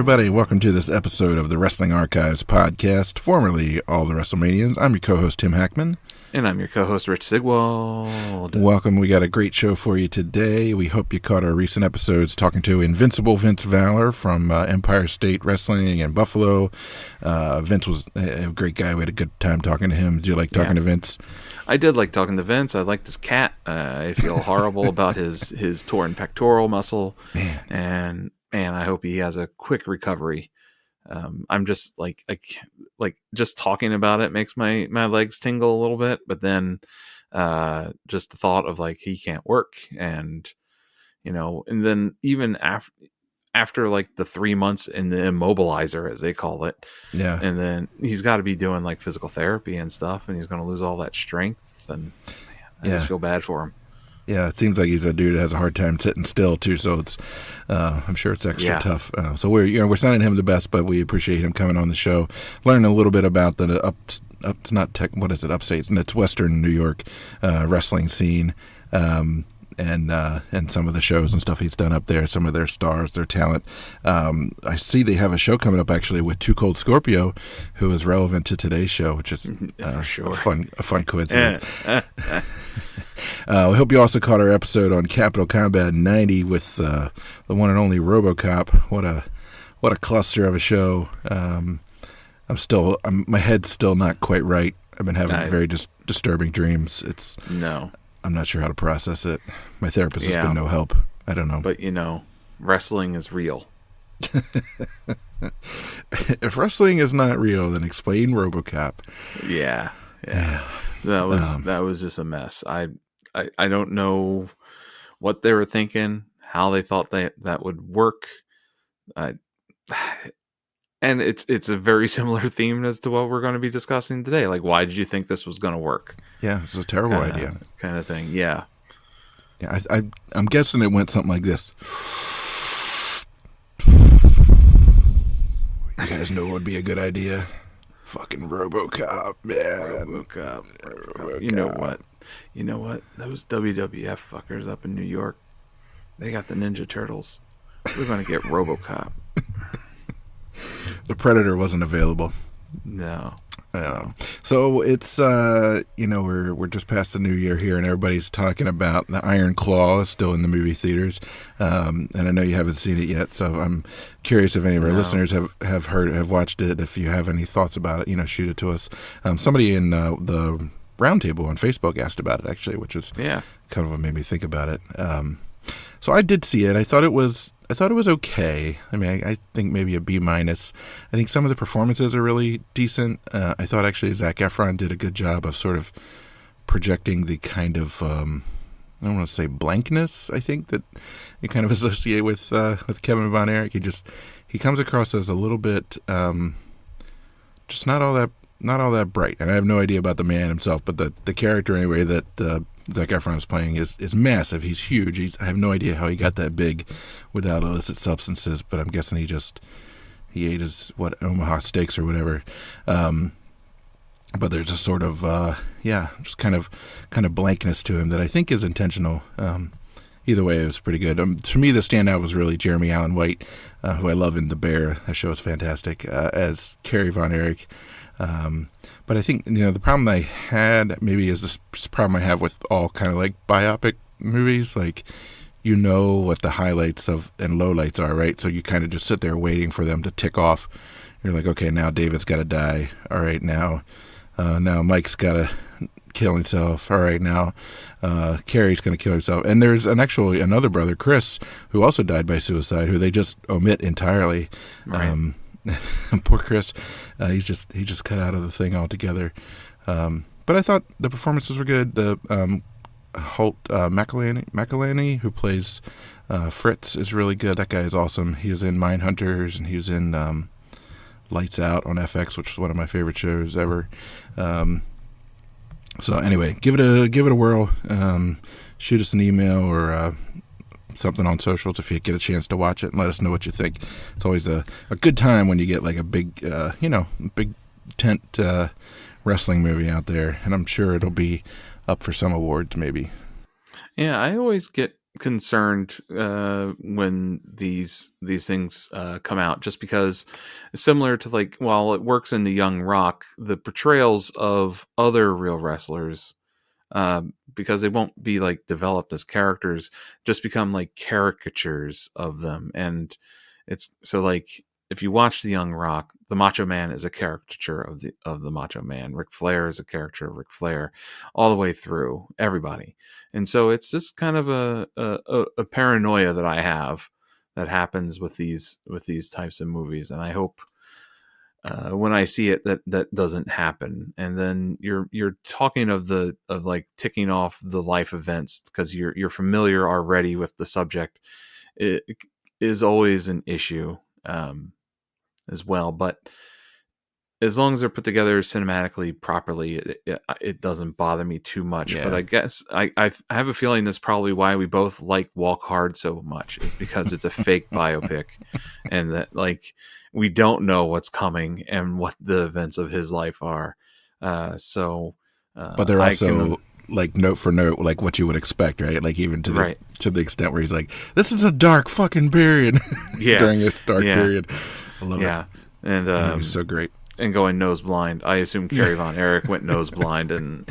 everybody. Welcome to this episode of the Wrestling Archives podcast, formerly All the WrestleManians. I'm your co-host, Tim Hackman. And I'm your co-host, Rich Sigwald. Welcome. We got a great show for you today. We hope you caught our recent episodes talking to Invincible Vince Valor from Empire State Wrestling in Buffalo. Vince was a great guy. We had a good time talking to him. Did you like talking to Vince? I did like talking to Vince. I liked his cat. I feel horrible about his torn pectoral muscle. And man, I hope he has a quick recovery. I'm just like just talking about it makes my legs tingle a little bit, but then just the thought of like he can't work, and and then even after like the 3 months in the immobilizer, as they call it, and then he's got to be doing like physical therapy and stuff, and he's going to lose all that strength, and I just feel bad for him. Yeah, it seems like he's a dude that has a hard time sitting still too. So it's, I'm sure it's extra tough. So we're sending him the best, but we appreciate him coming on the show, learning a little bit about the upstate, and it's Western New York wrestling scene, and some of the shows and stuff he's done up there, some of their stars, their talent. I see they have a show coming up actually with Too Cold Scorpio, who is relevant to today's show, which is for sure a fun coincidence. We hope you also caught our episode on Capital Combat 90 with the one and only RoboCop. What a cluster of a show. My head's still not quite right. I've been having very disturbing dreams. I'm not sure how to process it. My therapist has been no help. I don't know. But wrestling is real. If wrestling is not real, then explain RoboCop. Yeah. That was just a mess. I don't know what they were thinking, how they thought that would work. And it's a very similar theme as to what we're going to be discussing today. Like, why did you think this was going to work? Yeah, it's a terrible idea. Kind of thing. Yeah. Yeah, I'm guessing it went something like this. You guys know what would be a good idea? Fucking RoboCop, man. RoboCop. You know what? Those WWF fuckers up in New York, they got the Ninja Turtles. We're going to get RoboCop. The Predator wasn't available. No. So it's we're just past the new year here, and everybody's talking about the Iron Claw is still in the movie theaters, and I know you haven't seen it yet. So I'm curious if any of our listeners have watched it. If you have any thoughts about it, shoot it to us. Somebody in the roundtable on Facebook asked about it actually, which is kind of what made me think about it. So I did see it. I thought it was okay. I mean, I think maybe a B-. I think some of the performances are really decent. I thought actually Zac Efron did a good job of sort of projecting the kind of I don't want to say blankness, I think, that you kind of associate with Kevin Von Erich. He comes across as a little bit just not all that bright. And I have no idea about the man himself, but the character anyway that Zac Efron is playing is massive. He's huge. I have no idea how he got that big without illicit substances, but I'm guessing he ate his Omaha steaks or whatever. But there's a sort of just kind of blankness to him that I think is intentional. Either way, it was pretty good. To me, the standout was really Jeremy Allen White, who I love in The Bear. That show is fantastic, as Kerry Von Erich. But I think, the problem I had maybe is this problem I have with all kind of like biopic movies, like, what the highlights and lowlights are, right? So you kind of just sit there waiting for them to tick off. You're like, okay, now David's got to die. All right, now Mike's got to kill himself. All right, now Carrie's going to kill himself. And there's actually another brother, Chris, who also died by suicide, who they just omit entirely. Right. Poor Chris, he's just cut out of the thing altogether. But I thought the performances were good. The Holt McElhenney, who plays Fritz, is really good. That guy is awesome. He was in Mindhunters, and he was in Lights Out on FX, which is one of my favorite shows ever. So anyway, give it a whirl. Shoot us an email or something on socials if you get a chance to watch it, and let us know what you think. It's always a good time when you get like a big big tent wrestling movie out there, and I'm sure it'll be up for some awards maybe. Yeah, I always get concerned when these things come out, just because, similar to, like, while it works in the Young Rock, the portrayals of other real wrestlers, because they won't be like developed as characters, just become like caricatures of them. And it's so, like, if you watch the Young Rock, the Macho Man is a caricature of the Macho Man. Ric Flair is a caricature of Ric Flair, all the way through everybody. And so it's just kind of a paranoia that I have that happens with these types of movies, and I hope when I see it that doesn't happen. And then you're talking of like ticking off the life events because you're familiar already with the subject. It is always an issue as well, but as long as they're put together cinematically properly, it doesn't bother me too much. Yeah. But I guess I have a feeling that's probably why we both like Walk Hard so much, is because it's a fake biopic, and that, like, we don't know what's coming and what the events of his life are. But they're also like note for note, like what you would expect, right? Like even to the extent where he's like, "This is a dark fucking period." Yeah. During this dark period, I love it. Yeah, and It was so great. And going nose blind. I assume Kerry Von Erich went nose blind, and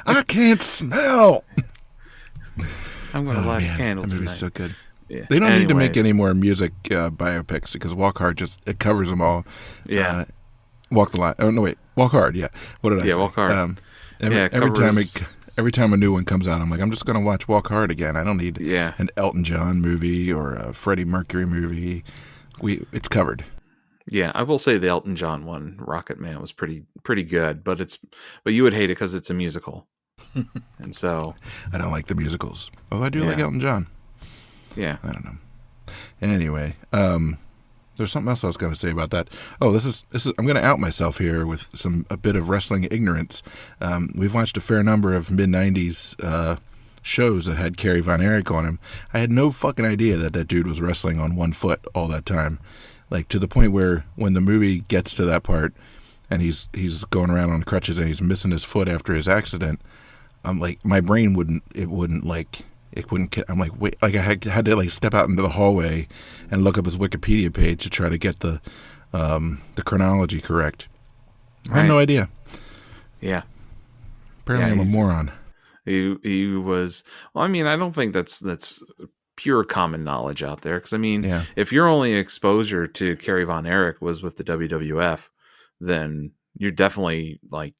I can't smell. I'm going to light a candle that tonight. movie's so good. Yeah. They don't need to make any more music biopics, because Walk Hard it covers them all. Yeah. Walk the Line. Oh no, wait. Walk Hard. Yeah. What did I say? Yeah, Walk Hard. Every time a new one comes out, I'm like, I'm just going to watch Walk Hard again. I don't need an Elton John movie or a Freddie Mercury movie. It's covered. Yeah, I will say the Elton John one, Rocket Man, was pretty good, but you would hate it because it's a musical, and so I don't like the musicals. Oh, I do like Elton John. Yeah, I don't know. Anyway, there's something else I was going to say about that. Oh, this is. I'm going to out myself here with a bit of wrestling ignorance. We've watched a fair number of mid-90s shows that had Kerry Von Erich on him. I had no fucking idea that dude was wrestling on one foot all that time. Like, to the point where when the movie gets to that part and he's going around on crutches and he's missing his foot after his accident, I'm like, my brain wouldn't. I'm like, wait, like I had to like step out into the hallway and look up his Wikipedia page to try to get the chronology correct. I had no idea. Yeah. Apparently I'm a moron. He was, well, I mean, I don't think that's pure common knowledge out there, because I mean, if your only exposure to Kerry Von Erich was with the WWF, then you're definitely like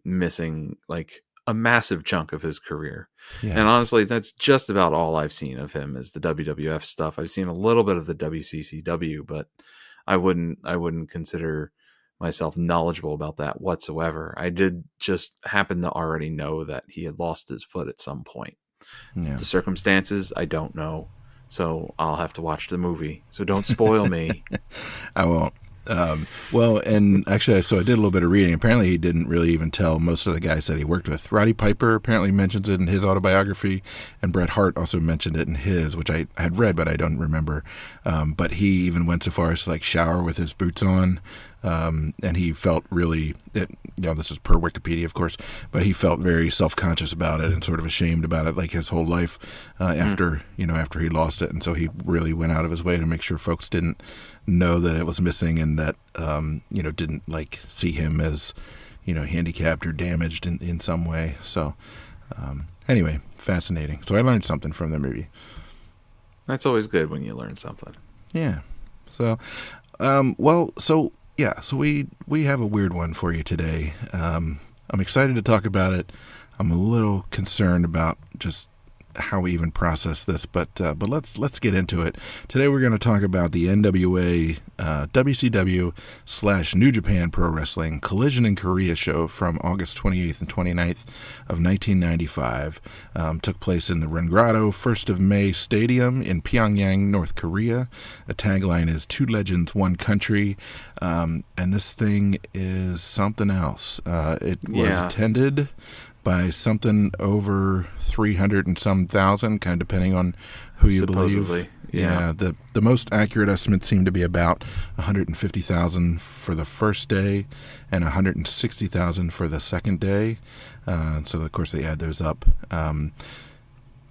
missing like a massive chunk of his career. And honestly, that's just about all I've seen of him is the WWF stuff. I've seen a little bit of the WCCW, but I wouldn't consider myself knowledgeable about that whatsoever. I did just happen to already know that he had lost his foot at some point. The circumstances, I don't know, so I'll have to watch the movie. So don't spoil me. I won't. Well, and actually, so I did a little bit of reading. Apparently, he didn't really even tell most of the guys that he worked with. Roddy Piper apparently mentions it in his autobiography, and Bret Hart also mentioned it in his, which I had read, but I don't remember. But he even went so far as to like shower with his boots on. And he felt really, this is per Wikipedia, of course, but he felt very self-conscious about it and sort of ashamed about it, like his whole life after he lost it. And so he really went out of his way to make sure folks didn't know that it was missing, and that, didn't like see him as, handicapped or damaged in some way. So anyway, fascinating. So I learned something from the movie. That's always good when you learn something. Yeah. So, so we have a weird one for you today. I'm excited to talk about it. I'm a little concerned about just how we even process this, but let's get into it. Today we're going to talk about the NWA WCW / New Japan Pro Wrestling Collision in Korea show from August 28th and 29th of 1995. Took place in the Rengrado 1st of May Stadium in Pyongyang, North Korea. The tagline is 2 Legends, 1 Country. And this thing is something else. It was attended by something over 300 and some thousand, kind of depending on who you believe. Yeah, the most accurate estimates seem to be about 150,000 for the first day and 160,000 for the second day. So of course they add those up.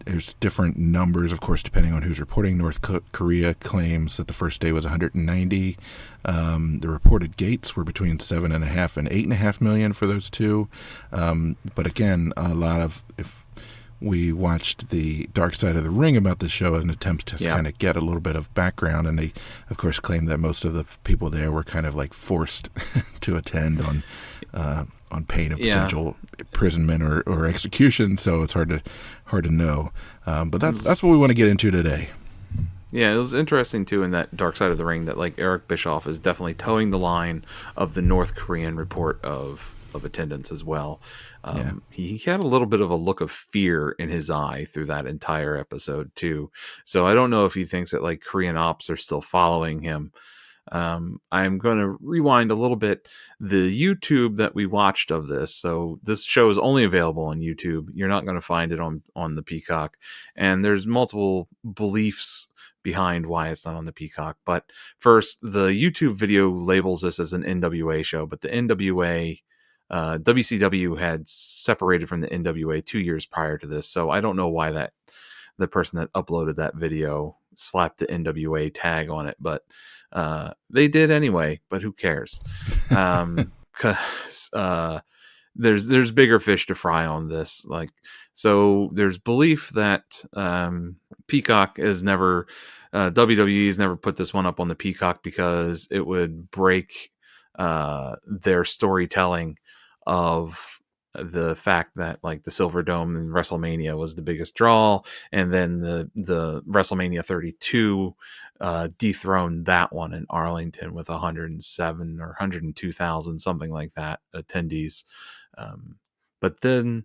There's different numbers, of course, depending on who's reporting. North Korea claims that the first day was 190. The reported gates were between 7.5 and 8.5 million for those two. But again, a lot of, if we watched the Dark Side of the Ring about the show, an attempt to kind of get a little bit of background, and they, of course, claimed that most of the people there were kind of like forced to attend on pain of potential imprisonment or execution. So it's hard to know. But that's what we want to get into today. Yeah, it was interesting too in that Dark Side of the Ring that like Eric Bischoff is definitely towing the line of the North Korean report of attendance as well. He had a little bit of a look of fear in his eye through that entire episode too. So I don't know if he thinks that like Korean ops are still following him. I'm going to rewind a little bit. The YouTube that we watched of this, so this show is only available on YouTube. You're not going to find it on the Peacock, and there's multiple beliefs behind why it's not on the Peacock. But first, the YouTube video labels this as an NWA show, but the NWA WCW had separated from the NWA 2 years prior to this, so I don't know why that the person that uploaded that video slapped the NWA tag on it, but they did anyway. But who cares? Because there's bigger fish to fry on this. Like, so there's belief that Peacock has never, WWE's never put this one up on the Peacock because it would break their storytelling of the fact that like the Silver Dome and WrestleMania was the biggest draw, and then the WrestleMania 32 dethroned that one in Arlington with 107 or 102,000, something like that, attendees. But then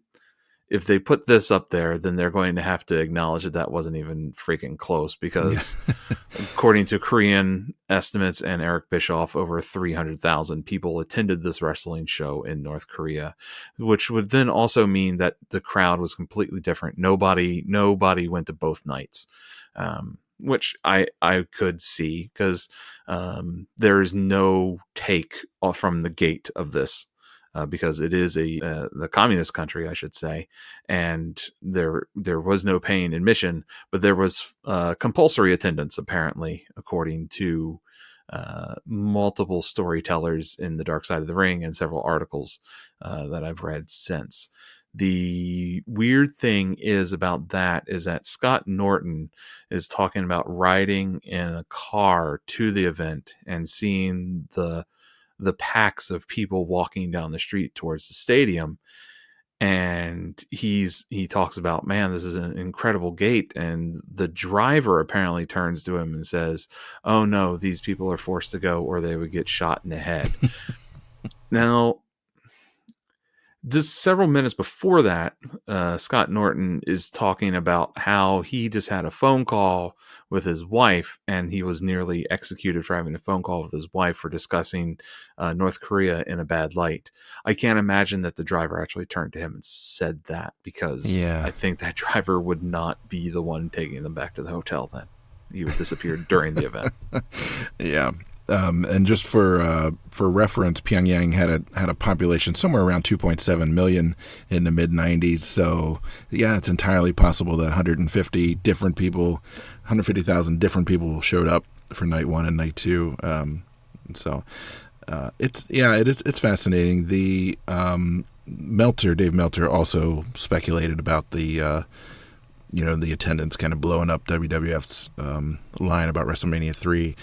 if they put this up there, then they're going to have to acknowledge that wasn't even freaking close, because according to Korean estimates and Eric Bischoff, over 300,000 people attended this wrestling show in North Korea, which would then also mean that the crowd was completely different. Nobody went to both nights, which I could see, because there is no take from the gate of this. Because it is the communist country, I should say, and there was no paying admission, but there was compulsory attendance, apparently, according to multiple storytellers in the Dark Side of the Ring and several articles that I've read since. The weird thing is that Scott Norton is talking about riding in a car to the event and seeing the packs of people walking down the street towards the stadium. And he talks about, man, this is an incredible gate. And the driver apparently turns to him and says, oh no, these people are forced to go or they would get shot in the head. Now, just several minutes before that, Scott Norton is talking about how he just had a phone call with his wife, and he was nearly executed for having a phone call with his wife for discussing North Korea in a bad light. I can't imagine that the driver actually turned to him and said that, because I think that driver would not be the one taking them back to the hotel then. He would disappear during the event. Yeah. And just for reference, Pyongyang had a population somewhere around 2.7 million in the mid 90s. So yeah, it's entirely possible that 150,000 different people showed up for night one and night two. It's fascinating. The Dave Meltzer also speculated about the attendance kind of blowing up WWF's line about WrestleMania 3.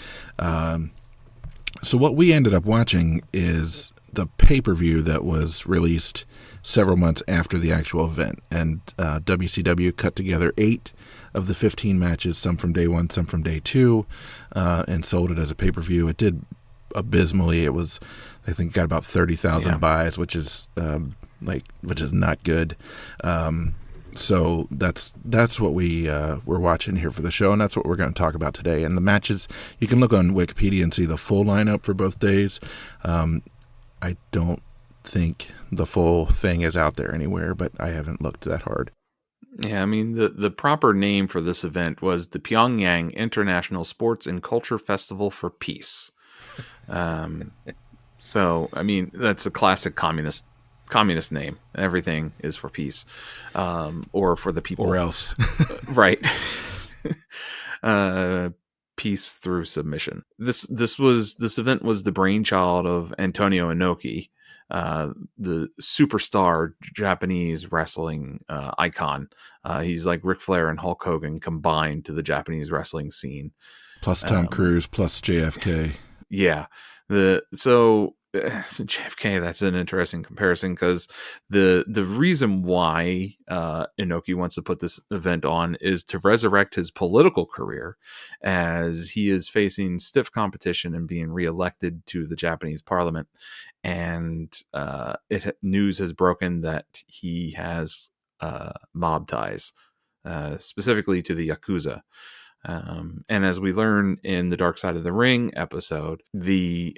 So what we ended up watching is the pay-per-view that was released several months after the actual event. And WCW cut together 8 of the 15 matches, some from day 1, some from day 2, and sold it as a pay-per-view. It did abysmally. It was, I think, got about 30,000 buys, which is not good. So that's what we're watching here for the show, and that's what we're going to talk about today. And the matches, you can look on Wikipedia and see the full lineup for both days. I don't think the full thing is out there anywhere, but I haven't looked that hard. Yeah, I mean the proper name for this event was the Pyongyang International Sports and Culture Festival for Peace. Um, so I mean that's a classic communist name. Everything is for peace, or for the Or people, else. right? uh, Peace through submission. This event was the brainchild of Antonio Inoki, the superstar Japanese wrestling icon. He's like Ric Flair and Hulk Hogan combined to the Japanese wrestling scene. Plus Tom Um, Cruise, plus JFK. yeah, so JFK. That's an interesting comparison because the reason why Inoki wants to put this event on is to resurrect his political career, as he is facing stiff competition and being reelected to the Japanese Parliament, and news has broken that he has mob ties, specifically to the Yakuza. And as we learn in the Dark Side of the Ring episode, the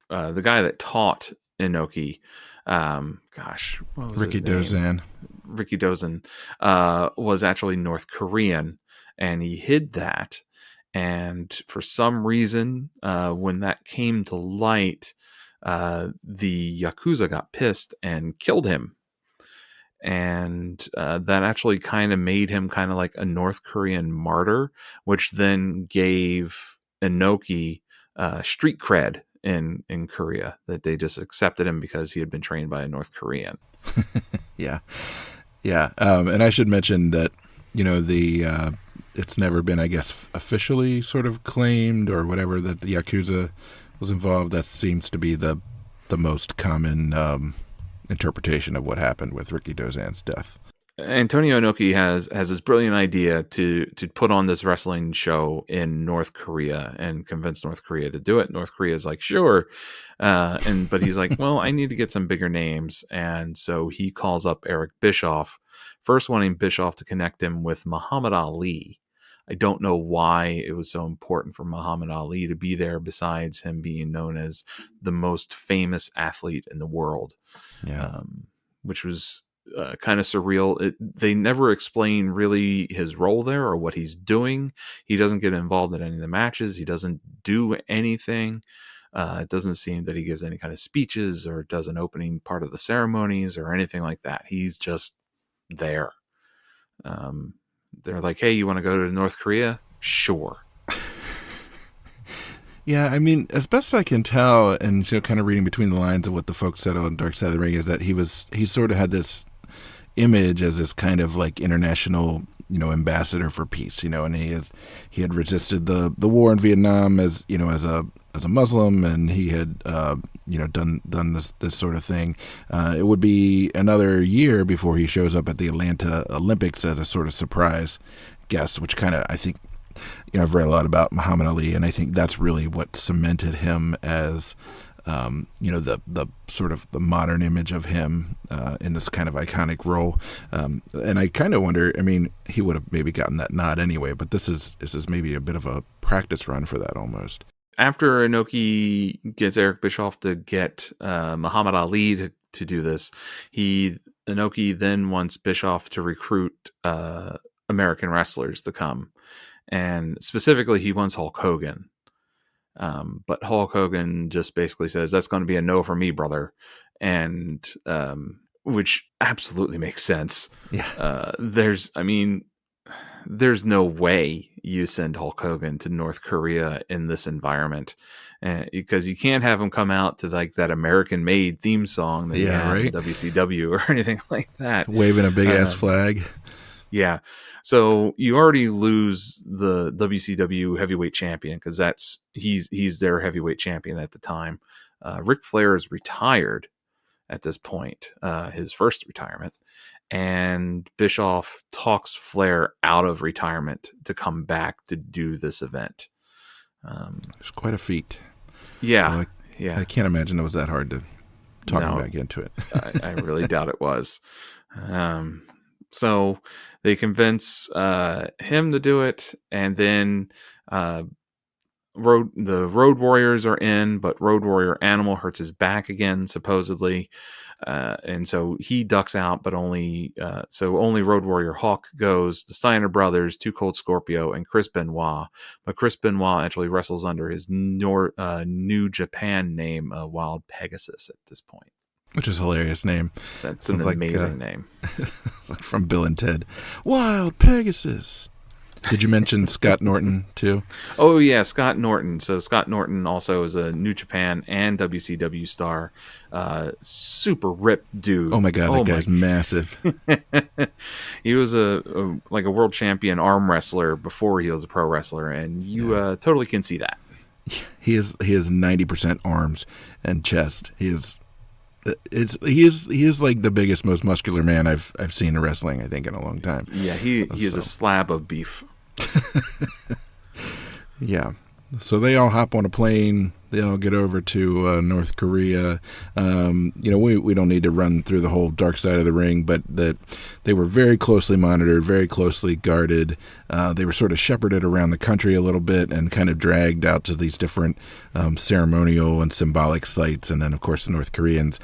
guy that taught Inoki, what was Ricky his name? Dozan. Ricky Dozen, was actually North Korean, and he hid that. And for some reason, when that came to light, the Yakuza got pissed and killed him, and that actually kind of made him kind of like a North Korean martyr, which then gave Inoki street cred in Korea, that they just accepted him because he had been trained by a North Korean. Yeah. Yeah. And I should mention that, it's never been, I guess, officially sort of claimed or whatever that the Yakuza was involved. That seems to be the most common interpretation of what happened with Ricky Dozan's death. Antonio Inoki has this brilliant idea to put on this wrestling show in North Korea and convince North Korea to do it. North Korea is like, sure, but he's like, well, I need to get some bigger names, and so he calls up Eric Bischoff, first wanting Bischoff to connect him with Muhammad Ali. I don't know why it was so important for Muhammad Ali to be there, besides him being known as the most famous athlete in the world, Yeah. which was kind of surreal. They never explain really his role there or what he's doing. He doesn't get involved in any of the matches. He doesn't do anything. It doesn't seem that he gives any kind of speeches or does an opening part of the ceremonies or anything like that. He's just there. They're like, hey, you want to go to North Korea? Sure. Yeah, I mean, as best I can tell, and kind of reading between the lines of what the folks said on Dark Side of the Ring, is that he sort of had this image as this kind of like international, ambassador for peace, and he had resisted the war in Vietnam as a Muslim, and he had done this sort of thing. It would be another year before he shows up at the Atlanta Olympics as a sort of surprise guest, which kind of, I think, I've read a lot about Muhammad Ali, and I think that's really what cemented him as the sort of the modern image of him in this kind of iconic role. And I kind of wonder, I mean, he would have maybe gotten that nod anyway, but this is maybe a bit of a practice run for that almost. After Inoki gets Eric Bischoff to get Muhammad Ali to do this, Inoki then wants Bischoff to recruit American wrestlers to come. And specifically, he wants Hulk Hogan. But Hulk Hogan just basically says, that's going to be a no for me, brother. And which absolutely makes sense. Yeah. There's no way you send Hulk Hogan to North Korea in this environment, because you can't have him come out to like that American-made theme song that had in WCW or anything like that, waving a big ass flag. Yeah, so you already lose the WCW heavyweight champion, because he's their heavyweight champion at the time. Ric Flair is retired at this point, his first retirement. And Bischoff talks Flair out of retirement to come back to do this event. It's quite a feat. Yeah, well, yeah. I can't imagine it was that hard to talk him back into it. I really doubt it was. So they convince him to do it, and then Road Warriors are in, but Road Warrior Animal hurts his back again, supposedly. And so he ducks out, but only Road Warrior Hawk goes. The Steiner brothers, Too Cold Scorpio, and Chris Benoit. But Chris Benoit actually wrestles under his New Japan name, Wild Pegasus, at this point. Which is a hilarious name. That's an amazing name. It's like from Bill and Ted. Wild Pegasus. Did you mention Scott Norton too? Oh yeah, Scott Norton. So Scott Norton also is a New Japan and WCW star. Super ripped dude. Oh my god, that guy's massive. He was a world champion arm wrestler before he was a pro wrestler, and you totally can see that. He is 90% arms and chest. He is like the biggest, most muscular man I've seen in wrestling, I think, in a long time. Yeah, he is a slab of beef. Yeah. So they all hop on a plane. They all get over to North Korea. We don't need to run through the whole dark side of the ring, but that they were very closely monitored, very closely guarded. They were sort of shepherded around the country a little bit and kind of dragged out to these different ceremonial and symbolic sites. And then, of course, the North Koreans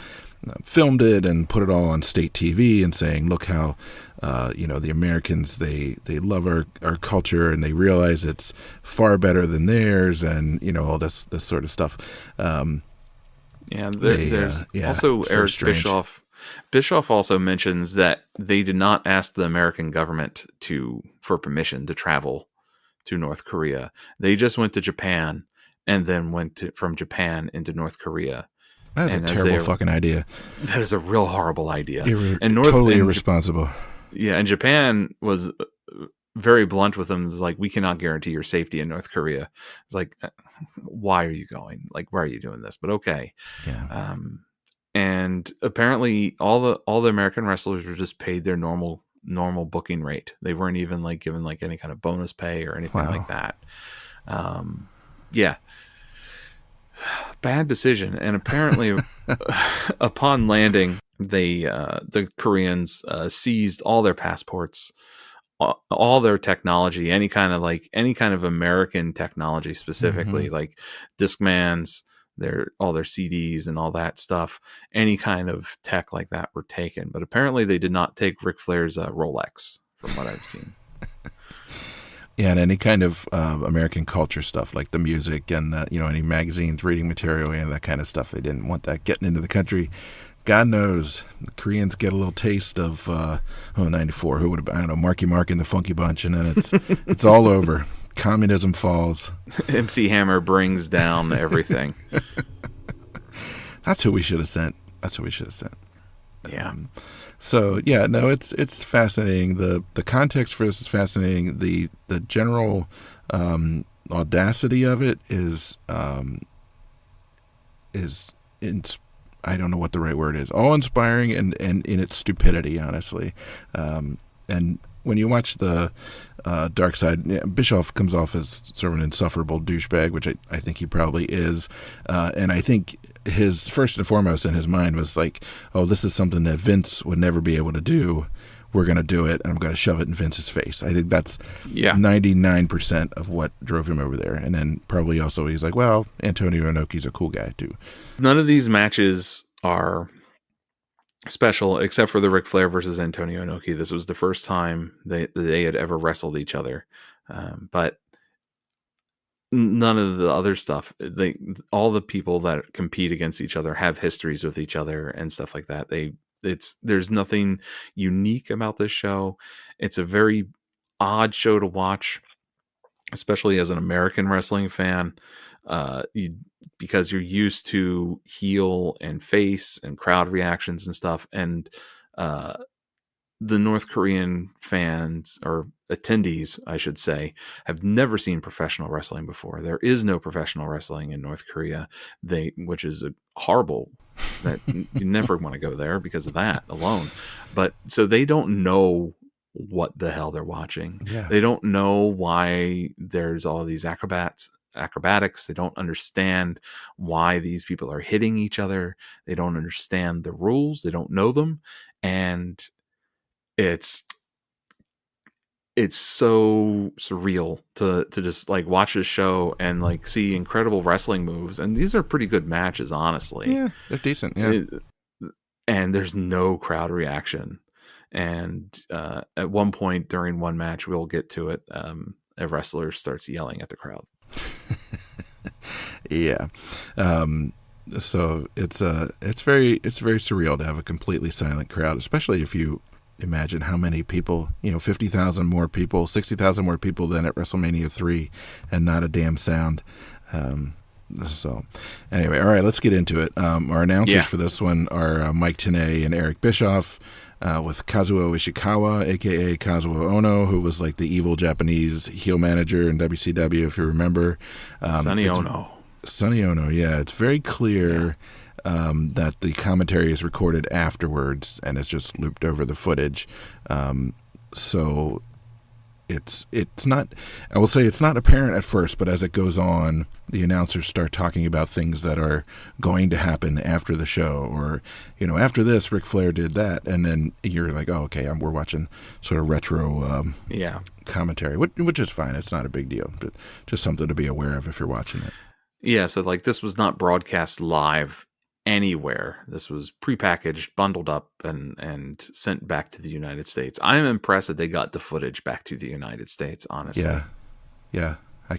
filmed it and put it all on state TV and saying, look how, the Americans, they love our culture and they realize it's far better than theirs and, all this sort of stuff. There's also Eric Bischoff. Bischoff also mentions that they did not ask the American government for permission to travel to North Korea. They just went to Japan and then from Japan into North Korea. That is a terrible fucking idea. That is a real horrible idea. Totally irresponsible. Yeah, and Japan was very blunt with them. It's like, we cannot guarantee your safety in North Korea. It's like, why are you going? Like, why are you doing this? But okay. Yeah. And apparently all the American wrestlers were just paid their normal booking rate. They weren't even like given like any kind of bonus pay or anything like that. Yeah. Bad decision. And apparently upon landing, the Koreans seized all their passports, all their technology, any kind of American technology, specifically like Discmans, all their CDs and all that stuff. Any kind of tech like that were taken, but apparently they did not take Ric Flair's Rolex, from what I've seen. Yeah, and any kind of American culture stuff, like the music and any magazines, reading material, and that kind of stuff. They didn't want that getting into the country. God knows the Koreans get a little taste of 94. Who would have? I don't know, Marky Mark and the Funky Bunch, and then it's all over. Communism falls. MC Hammer brings down everything. That's who we should have sent. Yeah. So yeah, no, it's fascinating. The context for this is fascinating. The general audacity of it is I don't know what the right word is. All inspiring and in its stupidity, honestly. And when you watch the Dark Side, Bischoff comes off as sort of an insufferable douchebag, which I think he probably is. And I think his first and foremost in his mind was like, oh, this is something that Vince would never be able to do. We're going to do it, and I'm going to shove it in Vince's face. I think that's 99% of what drove him over there. And then probably also he's like, well, Antonio Inoki's a cool guy too. None of these matches are special except for the Ric Flair versus Antonio Inoki. This was the first time they had ever wrestled each other. But none of the other stuff, all the people that compete against each other have histories with each other and stuff like that. There's nothing unique about this show. It's a very odd show to watch, especially as an American wrestling fan, because you're used to heel and face and crowd reactions and stuff. And the North Korean fans, or attendees, I should say, have never seen professional wrestling before. There is no professional wrestling in North Korea, which is horrible. That you never want to go there because of that alone. But so they don't know what the hell they're watching. Yeah. They don't know why there's all these acrobatics. They don't understand why these people are hitting each other. They don't understand the rules. They don't know them. And it's it's so surreal to just like watch this show and like see incredible wrestling moves, and these are pretty good matches, honestly. Yeah, they're decent. Yeah. And there's no crowd reaction. And at one point during one match, we'll get to it, a wrestler starts yelling at the crowd. Yeah. So it's very surreal to have a completely silent crowd, especially if you imagine how many people, 50,000 more people, 60,000 more people than at WrestleMania 3, and not a damn sound. So anyway, all right, let's get into it. Our announcers for this one are Mike Tenay and Eric Bischoff, with Kazuo Ishikawa, a.k.a. Kazuo Ono, who was like the evil Japanese heel manager in WCW, if you remember. Sonny Ono. Sonny Ono, yeah. It's very clear that the commentary is recorded afterwards and it's just looped over the footage. So it's not, I will say it's not apparent at first, but as it goes on, the announcers start talking about things that are going to happen after the show, or, after this, Ric Flair did that. And then you're like, oh, okay, we're watching sort of retro commentary, which is fine. It's not a big deal, but just something to be aware of if you're watching it. Yeah, so like this was not broadcast live anywhere. This was prepackaged, bundled up, and sent back to the United States. I'm impressed that they got the footage back to the United States, honestly. Yeah. I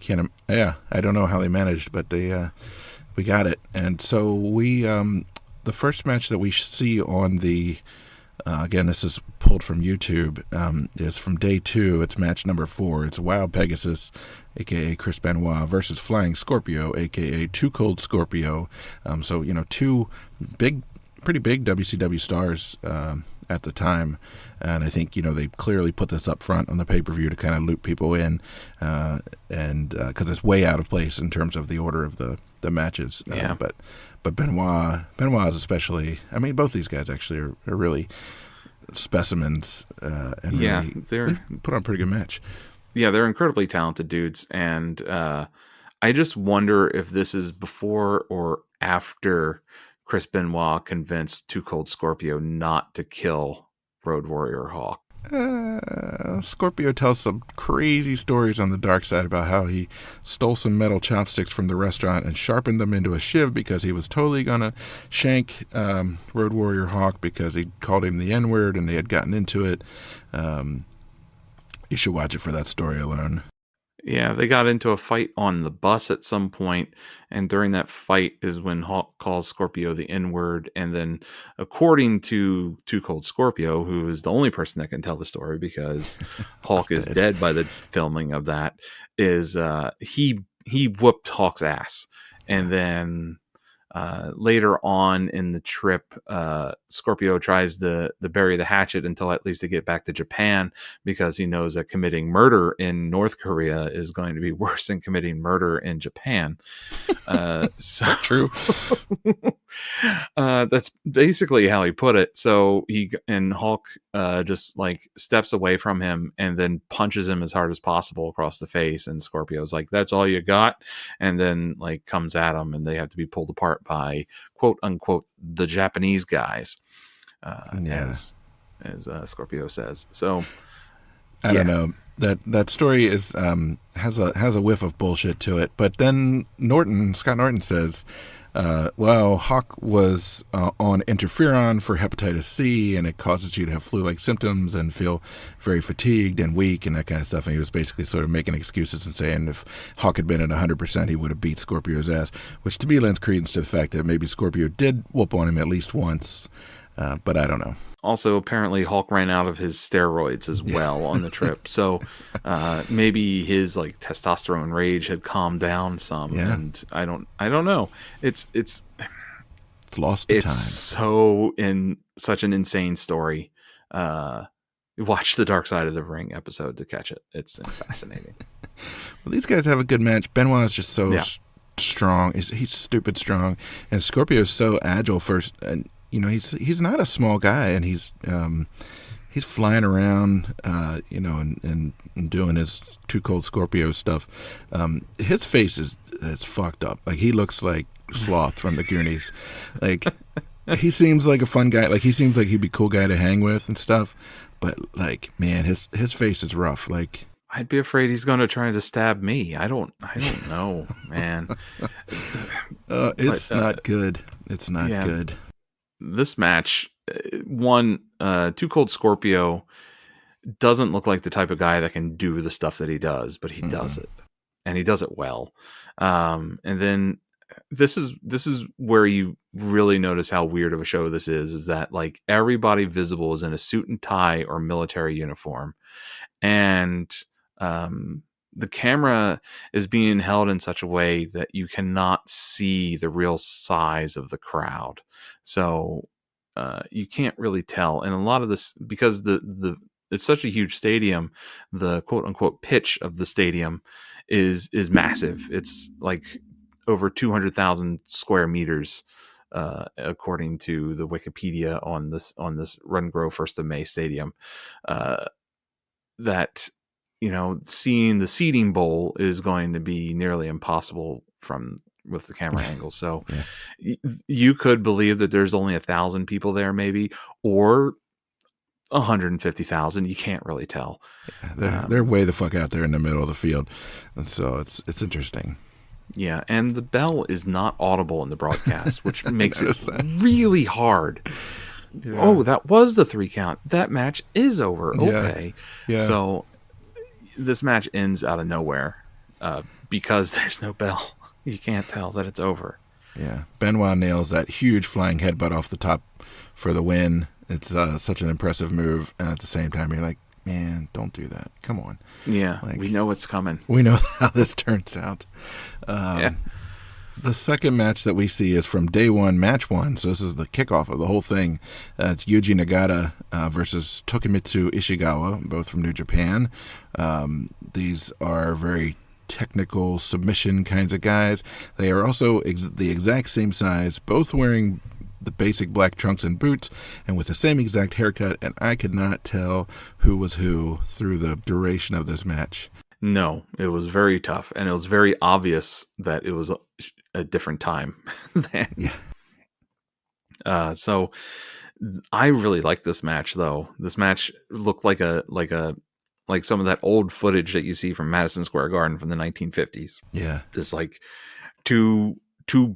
don't know how they managed, but we got it. And so the first match that we see on the, again, this is pulled from YouTube, is from day 2. It's match number 4. It's Wild Pegasus, a.k.a. Chris Benoit, versus Flying Scorpio, a.k.a. Too Cold Scorpio. So, two pretty big WCW stars at the time. And I think, they clearly put this up front on the pay-per-view to kind of loop people in, and because it's way out of place in terms of the order of the matches. But Benoit is especially, I mean, both these guys actually are really specimens, and really, they put on a pretty good match. Yeah, they're incredibly talented dudes, and I just wonder if this is before or after Chris Benoit convinced Too Cold Scorpio not to kill Road Warrior Hawk. Scorpio tells some crazy stories on the dark side about how he stole some metal chopsticks from the restaurant and sharpened them into a shiv because he was totally gonna shank Road Warrior Hawk because he called him the N-word and they had gotten into it. You should watch it for that story alone. Yeah, they got into a fight on the bus at some point, and during that fight is when Hawk calls Scorpio the N-word, and then according to Too Cold Scorpio, who is the only person that can tell the story because Hawk is dead by the filming of that, is he whooped Hawk's ass. And then later on in the trip, Scorpio tries to bury the hatchet until at least they get back to Japan, because he knows that committing murder in North Korea is going to be worse than committing murder in Japan. So true. That's basically how he put it. So Hulk just like steps away from him and then punches him as hard as possible across the face. And Scorpio's like, "That's all you got?" And then like comes at him, and they have to be pulled apart by quote unquote the Japanese guys, as Scorpio says. So I don't know, that story is has a whiff of bullshit to it. But then Scott Norton says, well, Hawk was on interferon for hepatitis C, and it causes you to have flu-like symptoms and feel very fatigued and weak and that kind of stuff. And he was basically sort of making excuses and saying if Hawk had been at 100%, he would have beat Scorpio's ass, which to me lends credence to the fact that maybe Scorpio did whoop on him at least once, but I don't know. Also, apparently, Hulk ran out of his steroids as well on the trip, so maybe his like testosterone rage had calmed down some. Yeah. And I don't know. It's lost to time. It's such an insane story. Watch the Dark Side of the Ring episode to catch it. It's fascinating. Well, these guys have a good match. Benoit is just so strong. He's stupid strong, and Scorpio's so agile first. And he's not a small guy, and he's flying around, and doing his Too Cold Scorpio stuff. His face it's fucked up. Like he looks like Sloth from the Goonies. Like he seems like a fun guy. Like, he seems like he'd be a cool guy to hang with and stuff. But like, man, his face is rough. Like, I'd be afraid he's going to try to stab me. I don't know, man. It's not good. It's not good. This match, Too Cold Scorpio doesn't look like the type of guy that can do the stuff that he does, but he does it, and he does it well. And then this is where you really notice how weird of a show this is that like everybody visible is in a suit and tie or military uniform, and the camera is being held in such a way that you cannot see the real size of the crowd. So you can't really tell. And a lot of this, because it's such a huge stadium, the quote unquote pitch of the stadium is massive. It's like over 200,000 square meters, according to the Wikipedia on this Run Grow First of May stadium. That, seeing the seating bowl is going to be nearly impossible with the camera angle. So you could believe that there's only 1,000 people there, maybe, or 150,000. You can't really tell. Yeah, they're way the fuck out there in the middle of the field, and so it's interesting. Yeah, and the bell is not audible in the broadcast, which makes it really hard. Yeah. Oh, that was the 3 count. That match is over. Okay. Yeah. So this match ends out of nowhere because there's no bell. You can't tell that it's over. Yeah. Benoit nails that huge flying headbutt off the top for the win. It's such an impressive move. And at the same time, you're like, man, don't do that. Come on. Yeah. Like, we know what's coming. We know how this turns out. The second match that we see is from day one, match one. So this is the kickoff of the whole thing. It's Yuji Nagata versus Tokimitsu Ishigawa, both from New Japan. These are very technical submission kinds of guys. They are also the exact same size, both wearing the basic black trunks and boots, and with the same exact haircut. And I could not tell who was who through the duration of this match. No, it was very tough, and it was very obvious that it was a different time then. Yeah. So I really liked this match, though. This match looked like some of that old footage that you see from Madison Square Garden from the 1950s. Yeah. This like two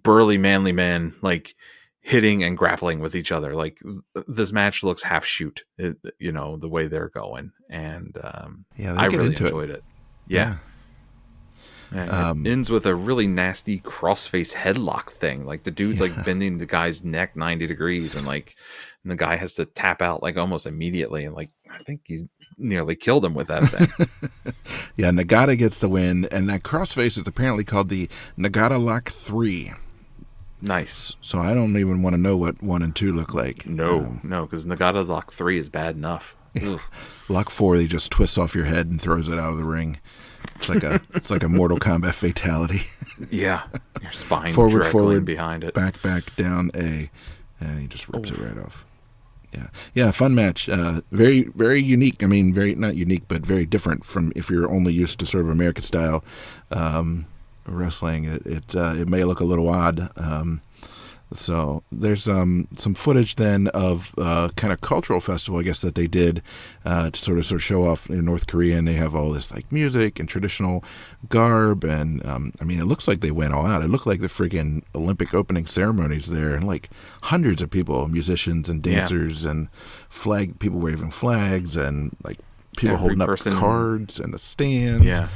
burly manly men like hitting and grappling with each other. Like this match looks half shoot, the way they're going, and I really enjoyed it. Yeah. It ends with a really nasty crossface headlock thing. Like the dude's like bending the guy's neck 90 degrees, and the guy has to tap out like almost immediately. And like I think he's nearly killed him with that thing. Yeah, Nagata gets the win, and that crossface is apparently called the Nagata Lock 3. Nice. So I don't even want to know what 1 and 2 look like. No, because Nagata Lock 3 is bad enough. Lock 4, he just twists off your head and throws it out of the ring. It's like a Mortal Kombat fatality. Yeah, your spine forward, behind it. Back, down A, and he just rips it right off. Yeah, fun match. Very, very unique. I mean, very not unique, but very different from if you're only used to sort of American style wrestling. It may look a little odd. So there's some footage then of kind of cultural festival, I guess, that they did to sort of show off in North Korea, and they have all this like music and traditional garb, and I mean, it looks like they went all out. It looked like the freaking Olympic opening ceremonies there, and like hundreds of people, musicians and dancers, and people waving flags, and like people holding up cards and the stands. Yeah.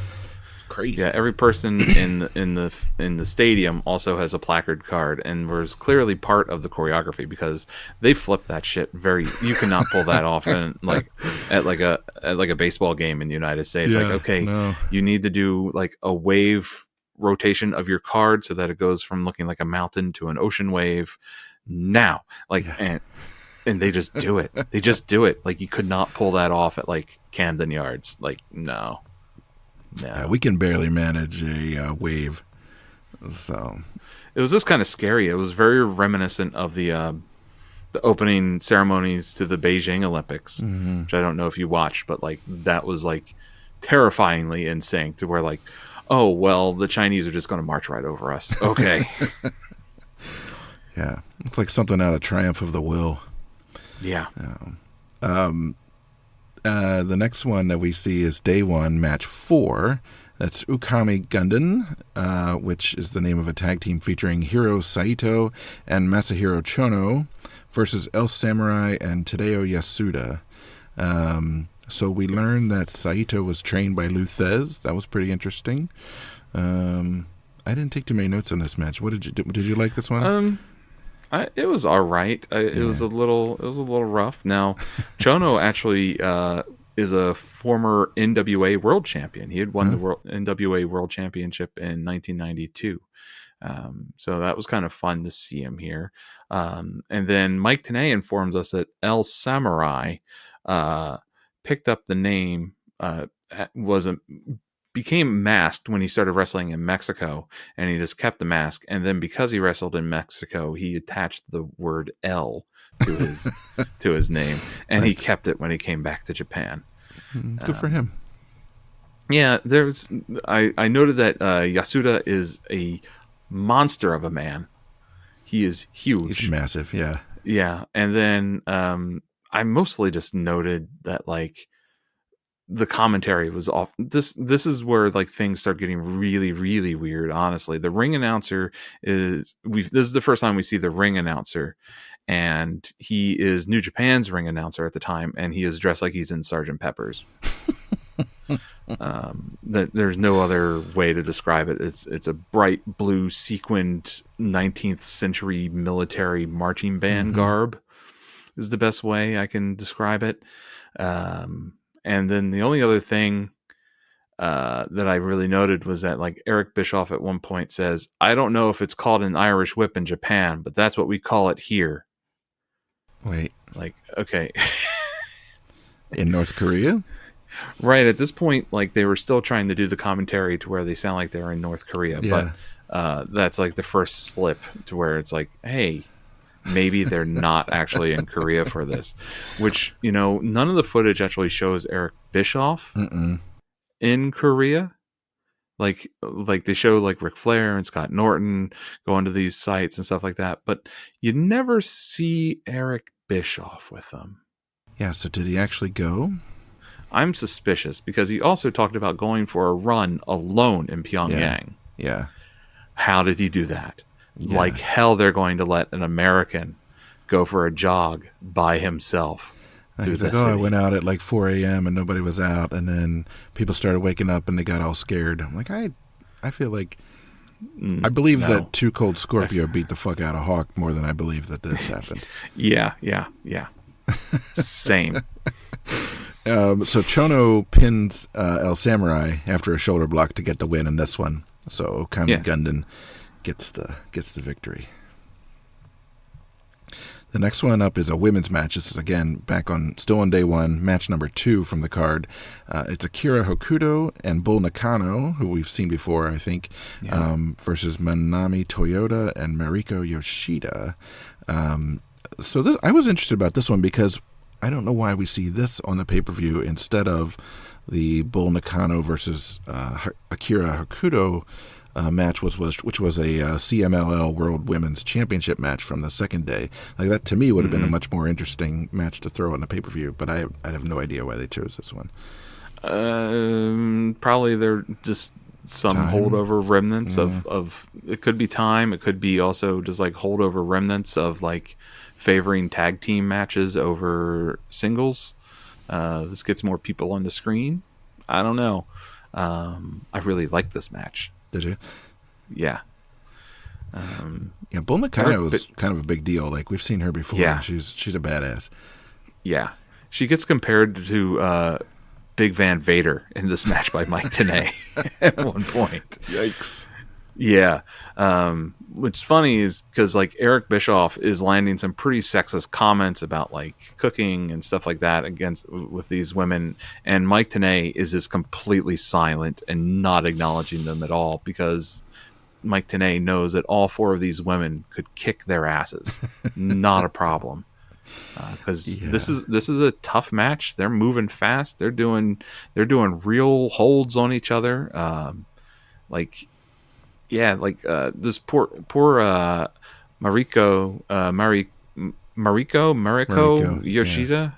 Crazy. Yeah, every person in the stadium also has a placard card and was clearly part of the choreography because they flipped that shit you cannot pull that off at a baseball game in the United States. You need to do like a wave rotation of your card so that it goes from looking like a mountain to an ocean wave now. And they just do it. They just do it. Like you could not pull that off at like Camden Yards. Like no. No. We can barely manage a wave, so it was just kind of scary. It was very reminiscent of the opening ceremonies to the Beijing Olympics, which I don't know if you watched, but like that was like terrifyingly in sync to where like, oh well, the Chinese are just going to march right over us. Okay. Yeah, looks like something out of Triumph of the Will. Yeah. The next one that we see is day one, match 4. That's Ukami Gundam, which is the name of a tag team featuring Hiro Saito and Masahiro Chono versus El Samurai and Tadeo Yasuda. So we learned that Saito was trained by Luthez. That was pretty interesting. I didn't take too many notes on this match. What did you do? Did you like this one? It was all right. It was a little rough. Now, Chono actually is a former NWA World Champion. He had won the NWA World Championship in 1992. So that was kind of fun to see him here. And then Mike Tenay informs us that El Samurai picked up the name, became masked when he started wrestling in Mexico, and he just kept the mask. And then because he wrestled in Mexico, he attached the word L to his to his name, and he kept it when he came back to Japan. Good for him. Yeah, I noted that Yasuda is a monster of a man. He is huge. He's massive, yeah. Yeah, and then I mostly just noted that like the commentary was off. This is where like things start getting really, really weird. Honestly, the ring announcer this is the first time we see the ring announcer, and he is New Japan's ring announcer at the time, and he is dressed like he's in Sergeant Pepper's. There's no other way to describe it. It's a bright blue sequined 19th century military marching band garb is the best way I can describe it. And then the only other thing that I really noted was that like Eric Bischoff at one point says, "I don't know if it's called an Irish whip in Japan, but that's what we call it here." Wait. Like, okay. In North Korea? Right. At this point, like they were still trying to do the commentary to where they sound like they're in North Korea. Yeah. But that's like the first slip to where it's like, hey, maybe they're not actually in Korea for this, which, you know, none of the footage actually shows Eric Bischoff in Korea. Like they show like Ric Flair and Scott Norton going to these sites and stuff like that, but you never see Eric Bischoff with them. Yeah, so did he actually go? I'm suspicious because he also talked about going for a run alone in Pyongyang. Yeah. How did he do that? Yeah. Like hell, they're going to let an American go for a jog by himself. He's like, I went out at like 4 a.m. and nobody was out, and then people started waking up and they got all scared. I'm like, I feel like I believe that Too Cold Scorpio beat the fuck out of Hawk more than I believe that this happened. Yeah. Same. So Chono pins El Samurai after a shoulder block to get the win in this one. So Okami Gundam gets the victory. The next one up is a women's match. This is, again, still on day one, match number 2 from the card. It's Akira Hokuto and Bull Nakano, who we've seen before, I think, versus Manami Toyota and Mariko Yoshida. So I was interested about this one because I don't know why we see this on the pay-per-view instead of the Bull Nakano versus Akira Hokuto match, which was a CMLL World Women's Championship match from the second day. Like that to me would have been a much more interesting match to throw on the pay-per-view, but I have no idea why they chose this one. Probably they're just some holdover remnants of it could be time, it could be also just like holdover remnants of like favoring tag team matches over singles. This gets more people on the screen. I don't know. I really like this match. Did you? Yeah. Bull Nakano is kind of a big deal. Like we've seen her before. Yeah. She's a badass. Yeah. She gets compared to Big Van Vader in this match by Mike Tenay at one point. Yikes. Yeah. What's funny is because like Eric Bischoff is landing some pretty sexist comments about like cooking and stuff like that with these women, and Mike Tenay is just completely silent and not acknowledging them at all because Mike Tenay knows that all 4 of these women could kick their asses. Not a problem. Because this is a tough match. They're moving fast. They're doing real holds on each other. This poor Mariko Yeah. Yoshida.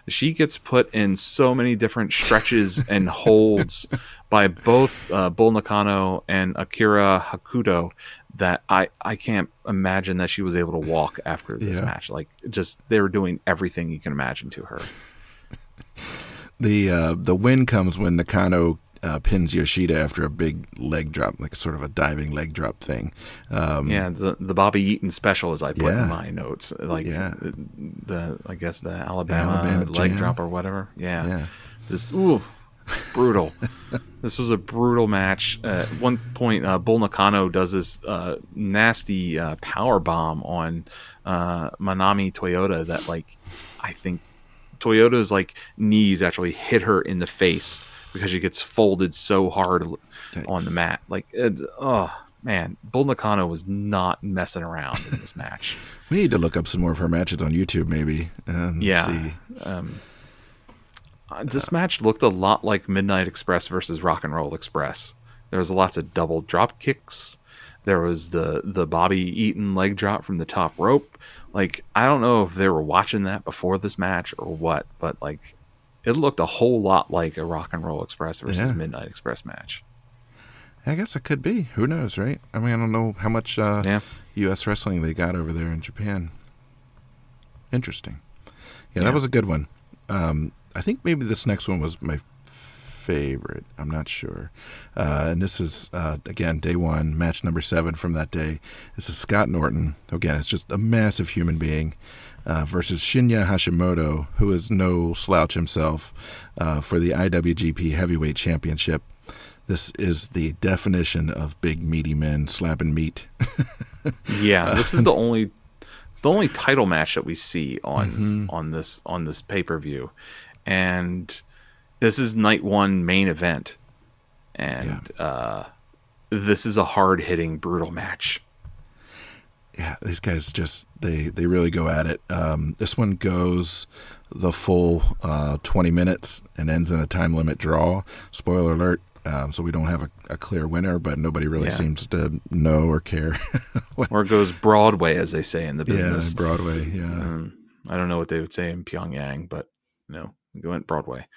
She gets put in so many different stretches and holds by both Bull Nakano and Akira Hakuto that I can't imagine that she was able to walk after this Yeah. match. Like, just they were doing everything you can imagine to her. The win comes when Nakano pins Yoshida after a big leg drop, like sort of a diving leg drop thing. Yeah, the Bobby Eaton special, as I put in Yeah. my notes, like Yeah. the I guess the The Alabama Alabama leg Jam. drop or whatever. Yeah, Yeah. just brutal. This was a brutal match. At one point, Bull Nakano does this nasty power bomb on Manami Toyota that, like, I think Toyota's like knees actually hit her in the face because she gets folded so hard on the Yikes. mat. Like, oh man, Bull Nakano was not messing around in this match. We need to look up some more of her matches on YouTube, maybe, and Yeah. see. This match looked a lot like Midnight Express versus Rock and Roll Express. There was lots of double drop kicks. There was the Bobby Eaton leg drop from the top rope. Like, I don't know if they were watching that before this match or what, but like, it looked a whole lot like a Rock and Roll Express versus Yeah. Midnight Express match. I guess it could be. Who knows, right? I mean, I don't know how much Yeah. U.S. wrestling they got over there in Japan. Interesting. Yeah, that Yeah. was a good one. I think maybe this next one was my favorite. I'm not sure. And this is, again, day one, match number 7 from that day. This is Scott Norton. Again, it's just a massive human being versus Shinya Hashimoto, who is no slouch himself, for the IWGP Heavyweight Championship. This is the definition of big meaty men slapping meat. Yeah, this is the only title match that we see on this pay-per-view. And this is night 1 main event. And this is a hard-hitting, brutal match. Yeah, these guys just they really go at it. This one goes the full 20 minutes and ends in a time limit draw. Spoiler alert. So we don't have a clear winner, but nobody really seems to know or care. Or it goes Broadway, as they say in the business. Yeah, Broadway. Yeah, I don't know what they would say in Pyongyang, but no, we went Broadway.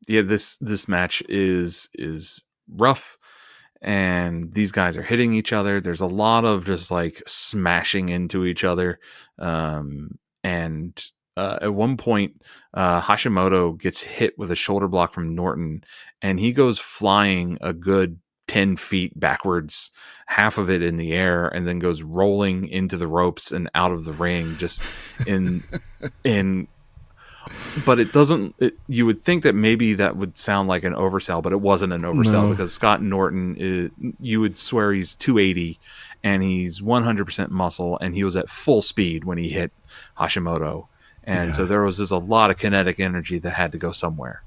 This match is rough, and these guys are hitting each other. There's a lot of just like smashing into each other, and at one point, Hashimoto gets hit with a shoulder block from Norton, and he goes flying a good 10 feet backwards, half of it in the air, and then goes rolling into the ropes and out of the ring, just in but it doesn't. You would think that maybe that would sound like an oversell, but it wasn't an oversell because Scott Norton, you would swear he's 280 and he's 100% muscle, and he was at full speed when he hit Hashimoto. And so there was just a lot of kinetic energy that had to go somewhere.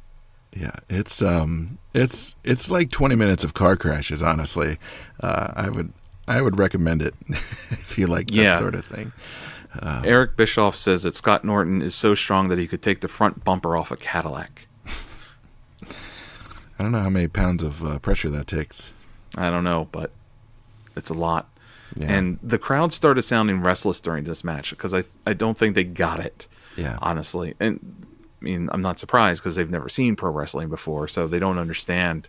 Yeah, it's like 20 minutes of car crashes. Honestly, I would recommend it if you like that sort of thing. Eric Bischoff says that Scott Norton is so strong that he could take the front bumper off a Cadillac. I don't know how many pounds of pressure that takes. I don't know, but it's a lot. Yeah. And the crowd started sounding restless during this match because I don't think they got it. Yeah. Honestly. And I mean, I'm not surprised because they've never seen pro wrestling before, so they don't understand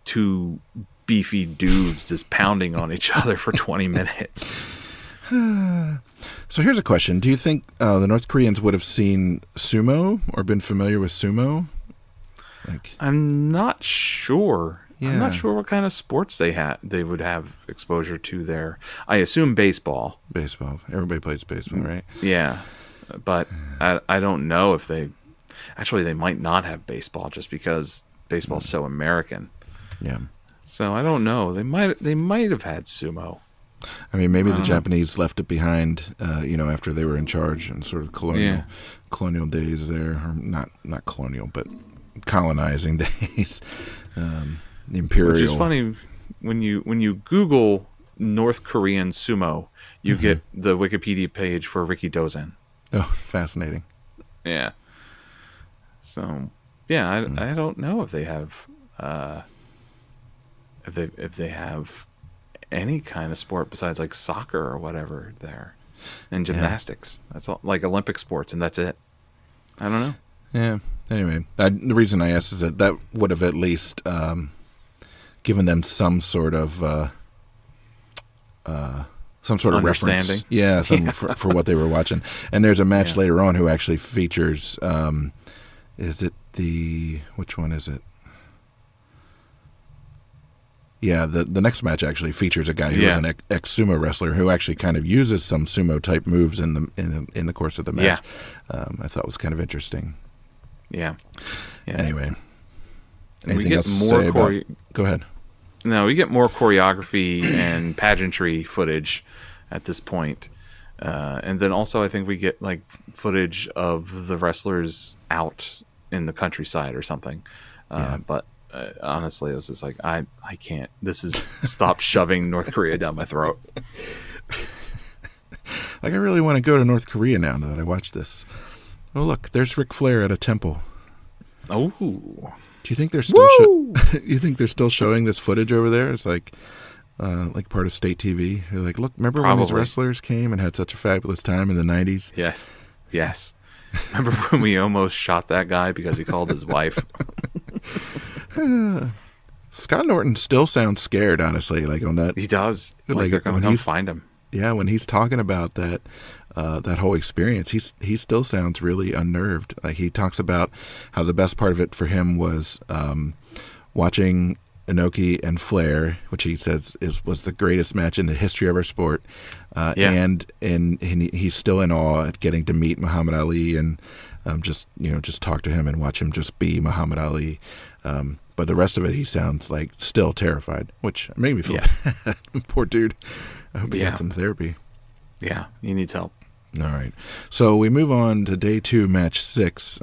two beefy dudes just pounding on each other for 20 minutes. So here's a question. Do you think the North Koreans would have seen sumo or been familiar with sumo? I'm not sure. Yeah. I'm not sure what kind of sports they would have exposure to there. I assume baseball. Baseball. Everybody plays baseball, right? Yeah. But I don't know if they might not have baseball just because baseball's so American. Yeah. So I don't know. They might have had sumo. I mean, maybe the Japanese left it behind, after they were in charge and sort of colonial days there, or not colonial, but colonizing days. Imperial. Which is funny when you Google North Korean sumo, you get the Wikipedia page for Ricky Dozan. Oh, fascinating. Yeah. So yeah, I don't know if they have if they have any kind of sport besides like soccer or whatever there, and gymnastics. That's all, like Olympic sports, and that's it. I don't know. Yeah. Anyway, the reason I asked is that would have at least given them some sort of reference. Yeah, for what they were watching. And there's a match later on who actually features. Is it which one is it? Yeah, the next match actually features a guy who is an ex sumo wrestler who actually kind of uses some sumo type moves in the course of the match. I thought was kind of interesting. Yeah. Anyway, we get more. Go ahead. No, we get more choreography and pageantry footage at this point. And then also I think we get like footage of the wrestlers out in the countryside or something. But honestly, it was just like, I can't. This is stop shoving North Korea down my throat. Like, I really want to go to North Korea now that I watch this. Oh, look, there's Ric Flair at a temple. Oh. Do you think they're still you think they're still showing this footage over there? It's like part of state TV. They're like, look, remember when these wrestlers came and had such a fabulous time in the 90s? Yes. Remember when we almost shot that guy because he called his wife? Scott Norton still sounds scared, honestly. Like on that, he does. Like they're going to come find him. Yeah, when he's talking about that whole experience, he still sounds really unnerved. Like, he talks about how the best part of it for him was watching Inoki and Flair, which he says was the greatest match in the history of our sport. And he's still in awe at getting to meet Muhammad Ali and just talk to him and watch him just be Muhammad Ali. But the rest of it, he sounds like still terrified, which made me feel bad. Poor dude. I hope he got some therapy. Yeah, he needs help. All right. So we move on to day 2, match 6.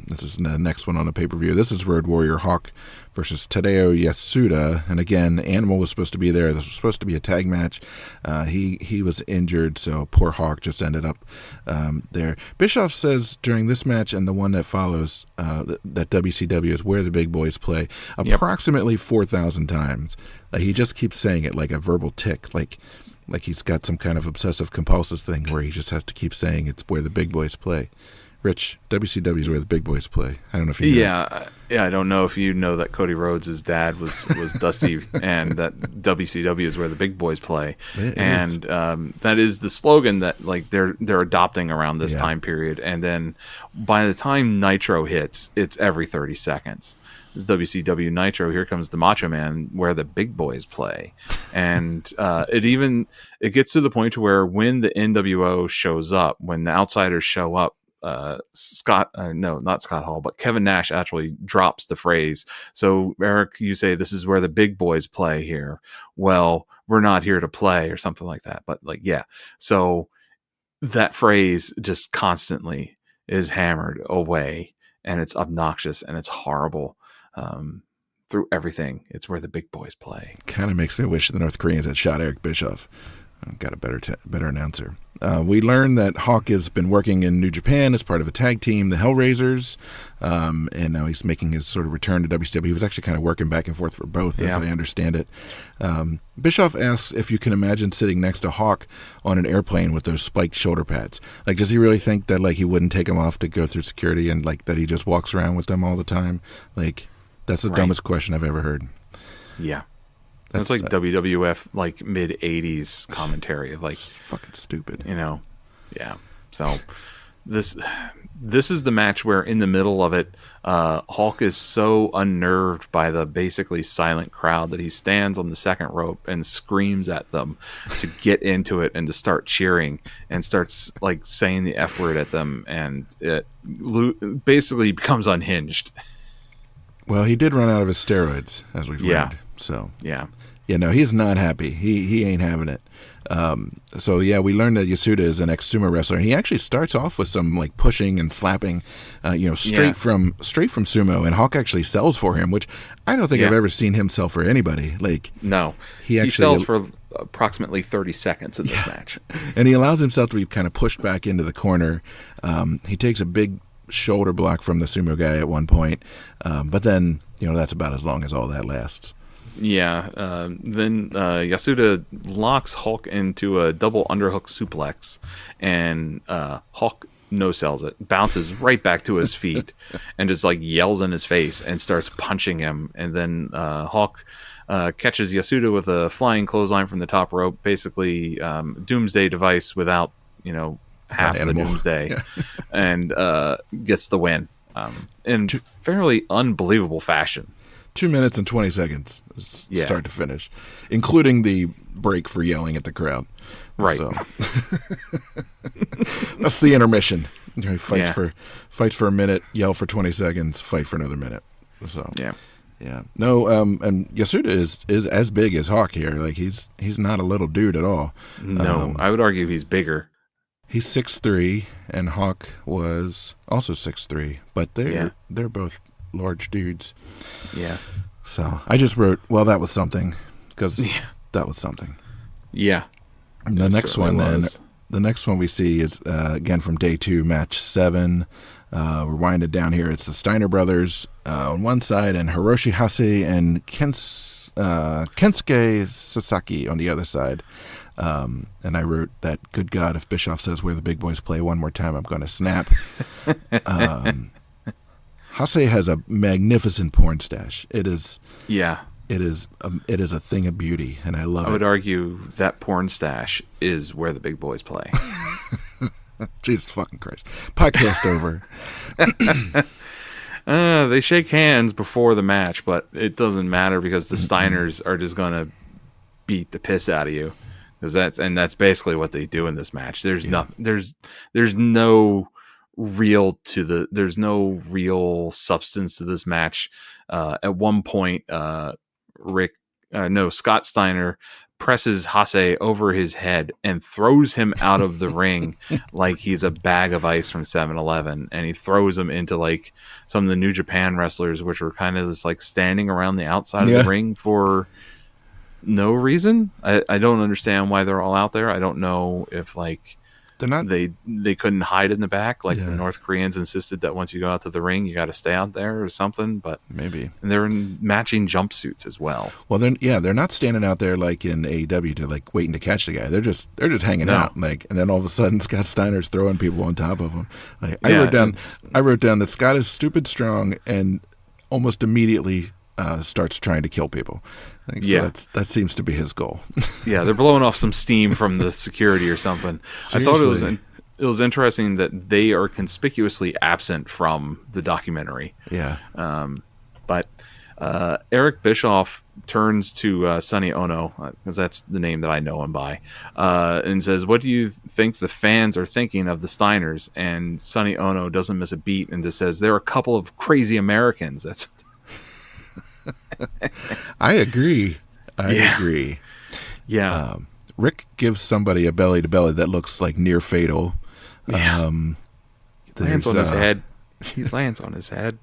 This is the next one on the pay-per-view. This is Road Warrior Hawk versus Tadeo Yasuda. And again, Animal was supposed to be there. This was supposed to be a tag match. He was injured, so poor Hawk just ended up there. Bischoff says during this match and the one that follows that WCW is where the big boys play approximately 4,000 times. He just keeps saying it like a verbal tick, like he's got some kind of obsessive compulsive thing where he just has to keep saying it's where the big boys play. Rich, WCW is where the big boys play. I don't know if you know. Yeah, I don't know if you know that Cody Rhodes' dad was Dusty, and that WCW is where the big boys play. That is the slogan that like they're adopting around this time period. And then by the time Nitro hits, it's every 30 seconds. This WCW Nitro, here comes the Macho Man, where the big boys play. And it gets to the point to where when the NWO shows up, when the outsiders show up, not Scott Hall, but Kevin Nash actually drops the phrase. So Eric, you say this is where the big boys play here. Well, we're not here to play or something like that. But so that phrase just constantly is hammered away, and it's obnoxious and it's horrible. Through everything, it's where the big boys play. Kind of makes me wish the North Koreans had shot Eric Bischoff. Got a better announcer. We learned that Hawk has been working in New Japan as part of a tag team, the Hellraisers, and now he's making his sort of return to WCW. He was actually kind of working back and forth for both, as I understand it. Bischoff asks if you can imagine sitting next to Hawk on an airplane with those spiked shoulder pads. Like, does he really think that like he wouldn't take them off to go through security, and like that he just walks around with them all the time? Like, that's the dumbest question I've ever heard. Yeah. That's like WWF, like mid 80s commentary of like it's fucking stupid, Yeah. So this is the match where in the middle of it, Hulk is so unnerved by the basically silent crowd that he stands on the second rope and screams at them to get into it and to start cheering and starts like saying the F word at them, and it basically becomes unhinged. Well, he did run out of his steroids, as we've learned. So no, he's not happy. He ain't having it. We learned that Yasuda is an ex-sumo wrestler, and he actually starts off with some like pushing and slapping, straight from sumo. And Hawk actually sells for him, which I don't think I've ever seen him sell for anybody. Like, no, he sells for approximately 30 seconds in this match, and he allows himself to be kind of pushed back into the corner. He takes a big shoulder block from the sumo guy at one point, but then that's about as long as all that lasts. Yeah. Then Yasuda locks Hulk into a double underhook suplex, and Hulk no sells it, bounces right back to his feet, and just like yells in his face and starts punching him. And then Hulk catches Yasuda with a flying clothesline from the top rope, basically Doomsday device without half An of the animal. Doomsday, Yeah. and gets the win in fairly unbelievable fashion. 2 minutes and 20 seconds, Yeah. start to finish, including the break for yelling at the crowd. Right. So that's the intermission. He fights Yeah. for a minute, yell for 20 seconds, fight for another minute. So Yeah. yeah. No, and Yasuda is as big as Hawk here. Like he's not a little dude at all. No, I would argue he's bigger. He's 6'3", and Hawk was also 6'3", but they're both large dudes. Yeah. So I just wrote, well, that was something, because that was something. Yeah. And the next one, was. the next one we see is again from day 2, match 7. We're winding down here. It's the Steiner brothers on one side, and Hiroshi Hase and Kensuke Sasaki on the other side. And I wrote that, good God, if Bischoff says where the big boys play one more time, I'm going to snap. Hase has a magnificent porn stash. It is a thing of beauty, and I love it. I would argue that porn stash is where the big boys play. Jesus fucking Christ. Podcast over. They shake hands before the match, but it doesn't matter because the Steiners are just going to beat the piss out of you. That's basically what they do in this match. There's no real substance to this match. At one point, Scott Steiner presses Hase over his head and throws him out of the ring like he's a bag of ice from 7-Eleven, and he throws him into like some of the New Japan wrestlers, which were kind of just like standing around the outside of the ring for no reason. I don't understand why they're all out there. I don't know if like they're not. They couldn't hide in the back like the North Koreans insisted that once you go out to the ring you got to stay out there or something. But maybe, and they're in matching jumpsuits as well. Well, they're not standing out there like in AEW to like waiting to catch the guy. They're just hanging out, like, and then all of a sudden Scott Steiner's throwing people on top of him. Like, I wrote down that Scott is stupid strong and almost immediately starts trying to kill people. So that seems to be his goal. Yeah, they're blowing off some steam from the security or something. Seriously. I thought it was interesting that they are conspicuously absent from the documentary. Yeah. But Eric Bischoff turns to Sonny Ono, because that's the name that I know him by, and says, "What do you think the fans are thinking of the Steiners?" And Sonny Ono doesn't miss a beat and just says, "They're a couple of crazy Americans." That's I agree. I agree. Yeah. Rick gives somebody a belly to belly that looks like near fatal. Yeah. He lands on his head. He lands on his head.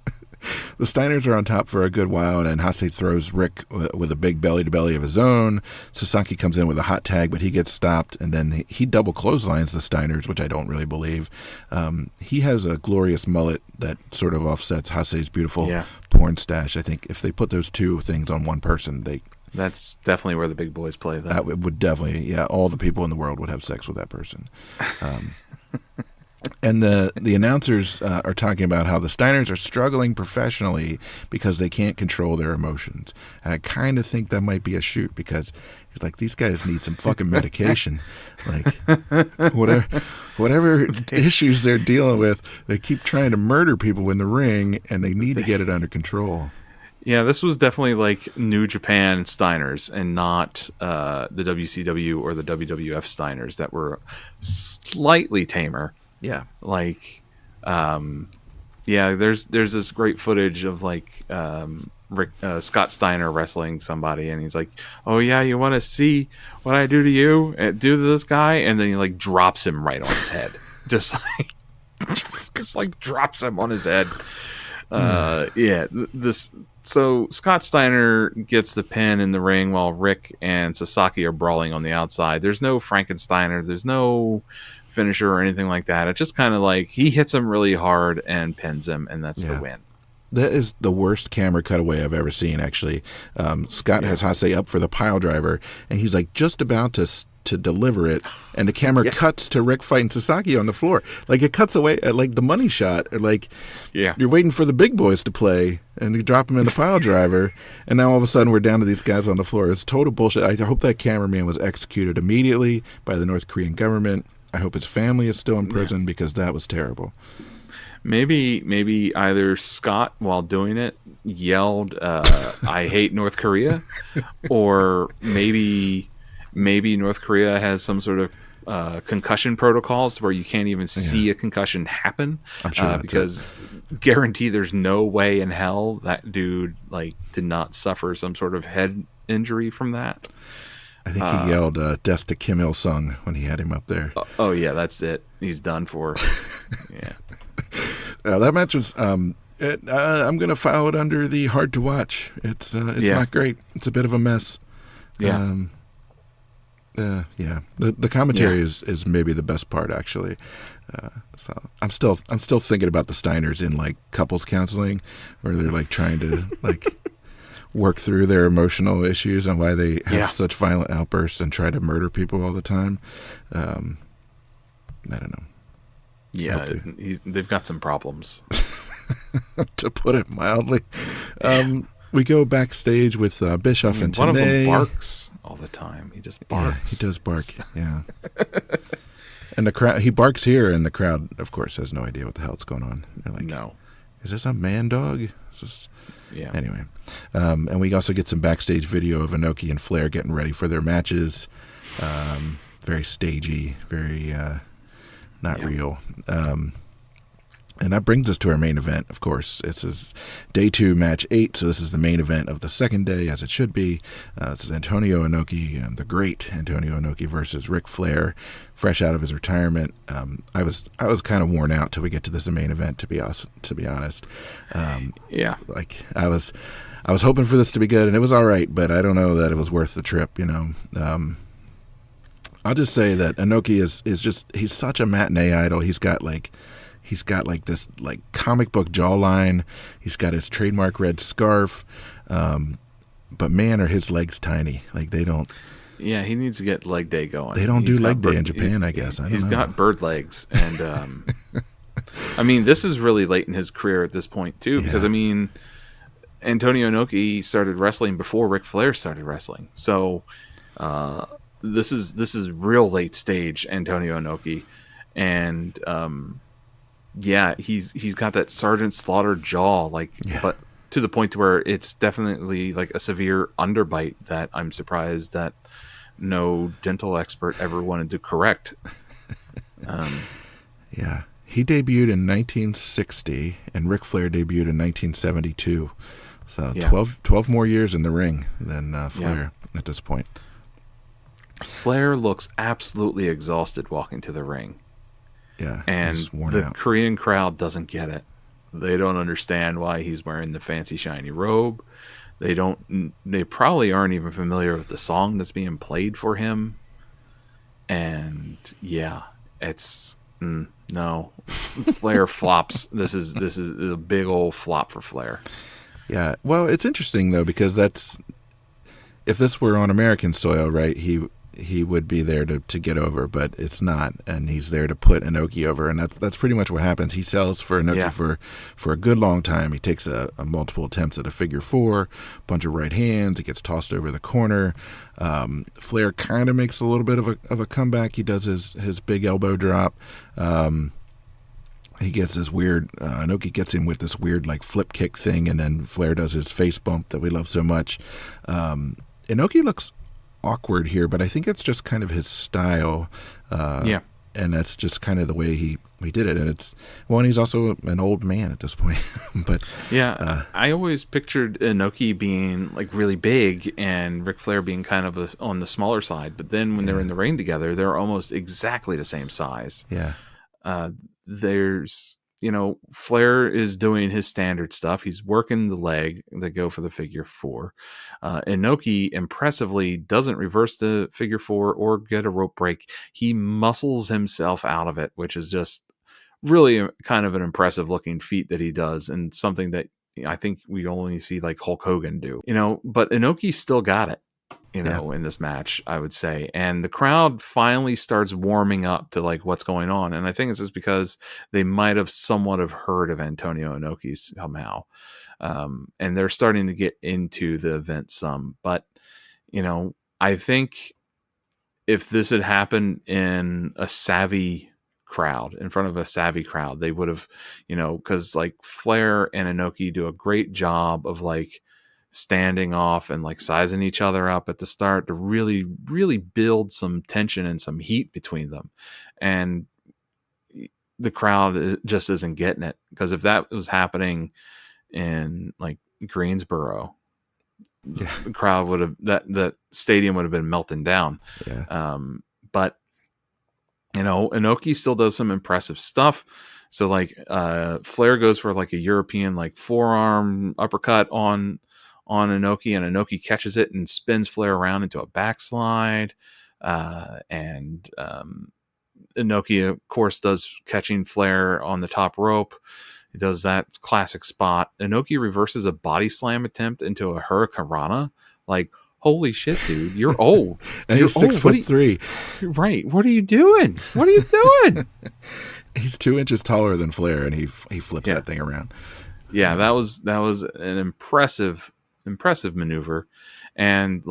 The Steiners are on top for a good while, and Hase throws Rick with a big belly to belly of his own. Sasaki comes in with a hot tag, but he gets stopped, and then he double clotheslines the Steiners, which I don't really believe. He has a glorious mullet that sort of offsets Hase's beautiful porn stash. I think if they put those two things on one person, that's definitely where the big boys play. That would definitely, all the people in the world would have sex with that person. And the announcers are talking about how the Steiners are struggling professionally because they can't control their emotions. And I kind of think that might be a shoot, because like, these guys need some fucking medication. Like, whatever issues they're dealing with, they keep trying to murder people in the ring, and they need to get it under control. Yeah, this was definitely like New Japan Steiners and not the WCW or the WWF Steiners that were slightly tamer. Yeah, like, there's this great footage of like Scott Steiner wrestling somebody, and he's like, "Oh yeah, you want to see what I do to you? Do to this guy?" And then he like drops him right on his head, just like drops him on his head. So Scott Steiner gets the pin in the ring while Rick and Sasaki are brawling on the outside. There's no Frankensteiner. There's no finisher or anything like that. It's just kind of like he hits him really hard and pins him, and that's the win. That is the worst camera cutaway I've ever seen. Actually, Scott has Hase up for the pile driver, and he's like just about to deliver it, and the camera cuts to Rick fighting Sasaki on the floor. Like it cuts away at like the money shot, or like you're waiting for the big boys to play, and you drop them in the pile driver, and now all of a sudden we're down to these guys on the floor. It's total bullshit. I hope that cameraman was executed immediately by the North Korean government. I hope his family is still in prison because that was terrible. Maybe either Scott, while doing it, yelled, "I hate North Korea," or maybe North Korea has some sort of concussion protocols where you can't even see a concussion happen. I'm sure that's because guarantee there's no way in hell that dude like did not suffer some sort of head injury from that. I think he yelled "Death to Kim Il Sung" when he had him up there. Oh yeah, that's it. He's done for. Yeah. That match was. I'm going to file it under the hard to watch. It's not great. It's a bit of a mess. Yeah. The commentary is maybe the best part actually. So I'm still thinking about the Steiners in like couples counseling, where they're like trying to like work through their emotional issues and why they have such violent outbursts and try to murder people all the time. I don't know. Yeah, they've got some problems. To put it mildly. We go backstage with Bischoff and Tenay. One of them barks all the time. He just barks. Yeah, he does bark, yeah. And the crowd, he barks here, and the crowd, of course, has no idea what the hell is going on. They're like, no. Is this a man dog? Yeah. Anyway. And we also get some backstage video of Inoki and Flair getting ready for their matches. Very stagey, very not real. And that brings us to our main event, of course. This is day 2, match 8, so this is the main event of the second day, as it should be. This is Antonio Inoki, the great Antonio Inoki versus Ric Flair, fresh out of his retirement. I was kind of worn out till we get to this main event, to be honest. Like I was hoping for this to be good, and it was all right, but I don't know that it was worth the trip, you know. I'll just say that Inoki is just, he's such a matinee idol. He's got this like comic book jawline. He's got his trademark red scarf. But man, are his legs tiny. Like they don't. Yeah, he needs to get leg day going. They don't do leg day in Japan, I guess. He's got bird legs, and I mean, this is really late in his career at this point too, because I mean, Antonio Inoki started wrestling before Ric Flair started wrestling, so this is real late stage Antonio Inoki, and he's got that Sergeant Slaughter jaw, but to the point where it's definitely like a severe underbite that I'm surprised that no dental expert ever wanted to correct. He debuted in 1960, and Ric Flair debuted in 1972. So 12 more years in the ring than Flair at this point. Flair looks absolutely exhausted walking to the ring. Yeah, and the Korean crowd doesn't get it. They don't understand why he's wearing the fancy shiny robe. They probably aren't even familiar with the song that's being played for him. And it's no. Flair flops. This is a big old flop for Flair. Yeah. Well, it's interesting though, because if this were on American soil, right, he would be there to get over, but it's not, and he's there to put Inoki over, and that's pretty much what happens. He sells for Inoki for a good long time. He takes a multiple attempts at a figure 4, bunch of right hands. He gets tossed over the corner. Flair kind of makes a little bit of a comeback. He does his big elbow drop. He gets this weird, Inoki gets him with this weird like flip kick thing, and then Flair does his face bump that we love so much. Inoki looks awkward here, but I think it's just kind of his style. And that's just kind of the way he did it. And he's also an old man at this point. But I always pictured Inoki being like really big and Ric Flair being kind of on the smaller side. But then when they're in the ring together, they're almost exactly the same size. Yeah. There's, Flair is doing his standard stuff. He's working the leg that go for the figure 4. Inoki impressively doesn't reverse the figure 4 or get a rope break. He muscles himself out of it, which is just really kind of an impressive looking feat that he does, and something that I think we only see like Hulk Hogan do, but Inoki still got it, in this match, I would say. And the crowd finally starts warming up to like what's going on. And I think it's just because they might have somewhat have heard of Antonio Inoki somehow. And they're starting to get into the event some. But, I think if this had happened in a savvy crowd, in front of a savvy crowd, they would have, because like Flair and Inoki do a great job of like standing off and like sizing each other up at the start to really, really build some tension and some heat between them. And the crowd just isn't getting it, because if that was happening in like Greensboro, the crowd would have, that stadium would have been melting down. But Inoki still does some impressive stuff. So like Flair goes for like a European like forearm uppercut on Inoki, and Inoki catches it and spins Flair around into a backslide. And Inoki, of course, does catching Flair on the top rope. He does that classic spot. Inoki reverses a body slam attempt into a hurricanrana. Like, holy shit, dude, you're old. And you're he's 6'3". Right. What are you doing? What are you doing? He's 2 inches taller than Flair, and he flips that thing around. Yeah, that was an impressive maneuver. And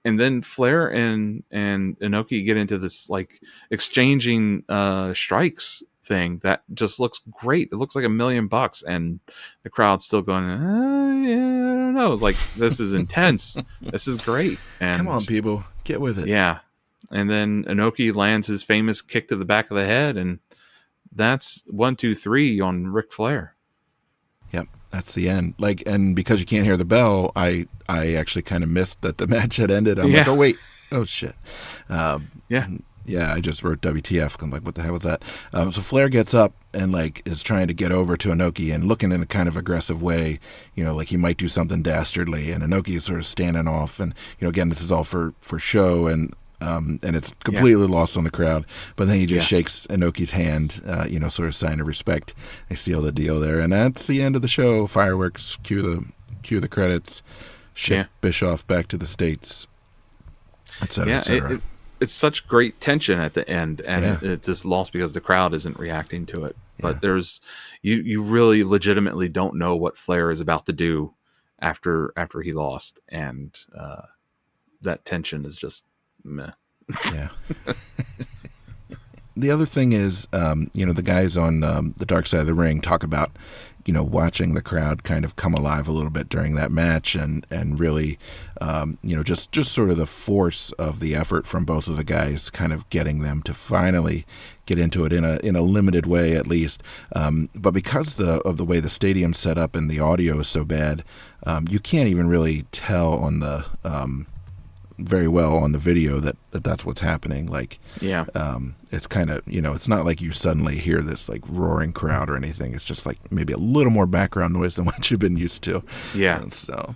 then Flair and Inoki get into this like exchanging strikes thing that just looks great. It looks like $1 million, and the crowd's still going, yeah, I don't know. It's like, this is intense. This is great. And come on, people, get with it. Yeah. And then Inoki lands his famous kick to the back of the head, and that's 1, 2, 3 on Ric Flair. Yep, that's the end. Like, and because you can't hear the bell, I actually kind of missed that the match had ended. I'm like, oh wait, oh shit. Yeah, I just wrote WTF. I'm like, what the hell was that? So Flair gets up and like is trying to get over to Inoki and looking in a kind of aggressive way, like he might do something dastardly. And Inoki is sort of standing off. And again, this is all for show, and it's completely lost on the crowd. But then he just shakes Inoki's hand, sort of sign of respect. They seal the deal there, and that's the end of the show. Fireworks. Cue the credits. Ship Bischoff back to the States, etc. etc. It's such great tension at the end, and it's just lost because the crowd isn't reacting to it. But there's you really legitimately don't know what Flair is about to do after he lost, and that tension is just meh. Yeah. The other thing is, the guys on the dark side of the ring talk about, watching the crowd kind of come alive a little bit during that match, and really, just sort of the force of the effort from both of the guys, kind of getting them to finally get into it in a limited way, at least. But because of the way the stadium's set up and the audio is so bad, you can't even really tell on the very well on the video that's what's happening. Like, it's kind of, it's not like you suddenly hear this like roaring crowd or anything. It's just like maybe a little more background noise than what you've been used to. Yeah. And so,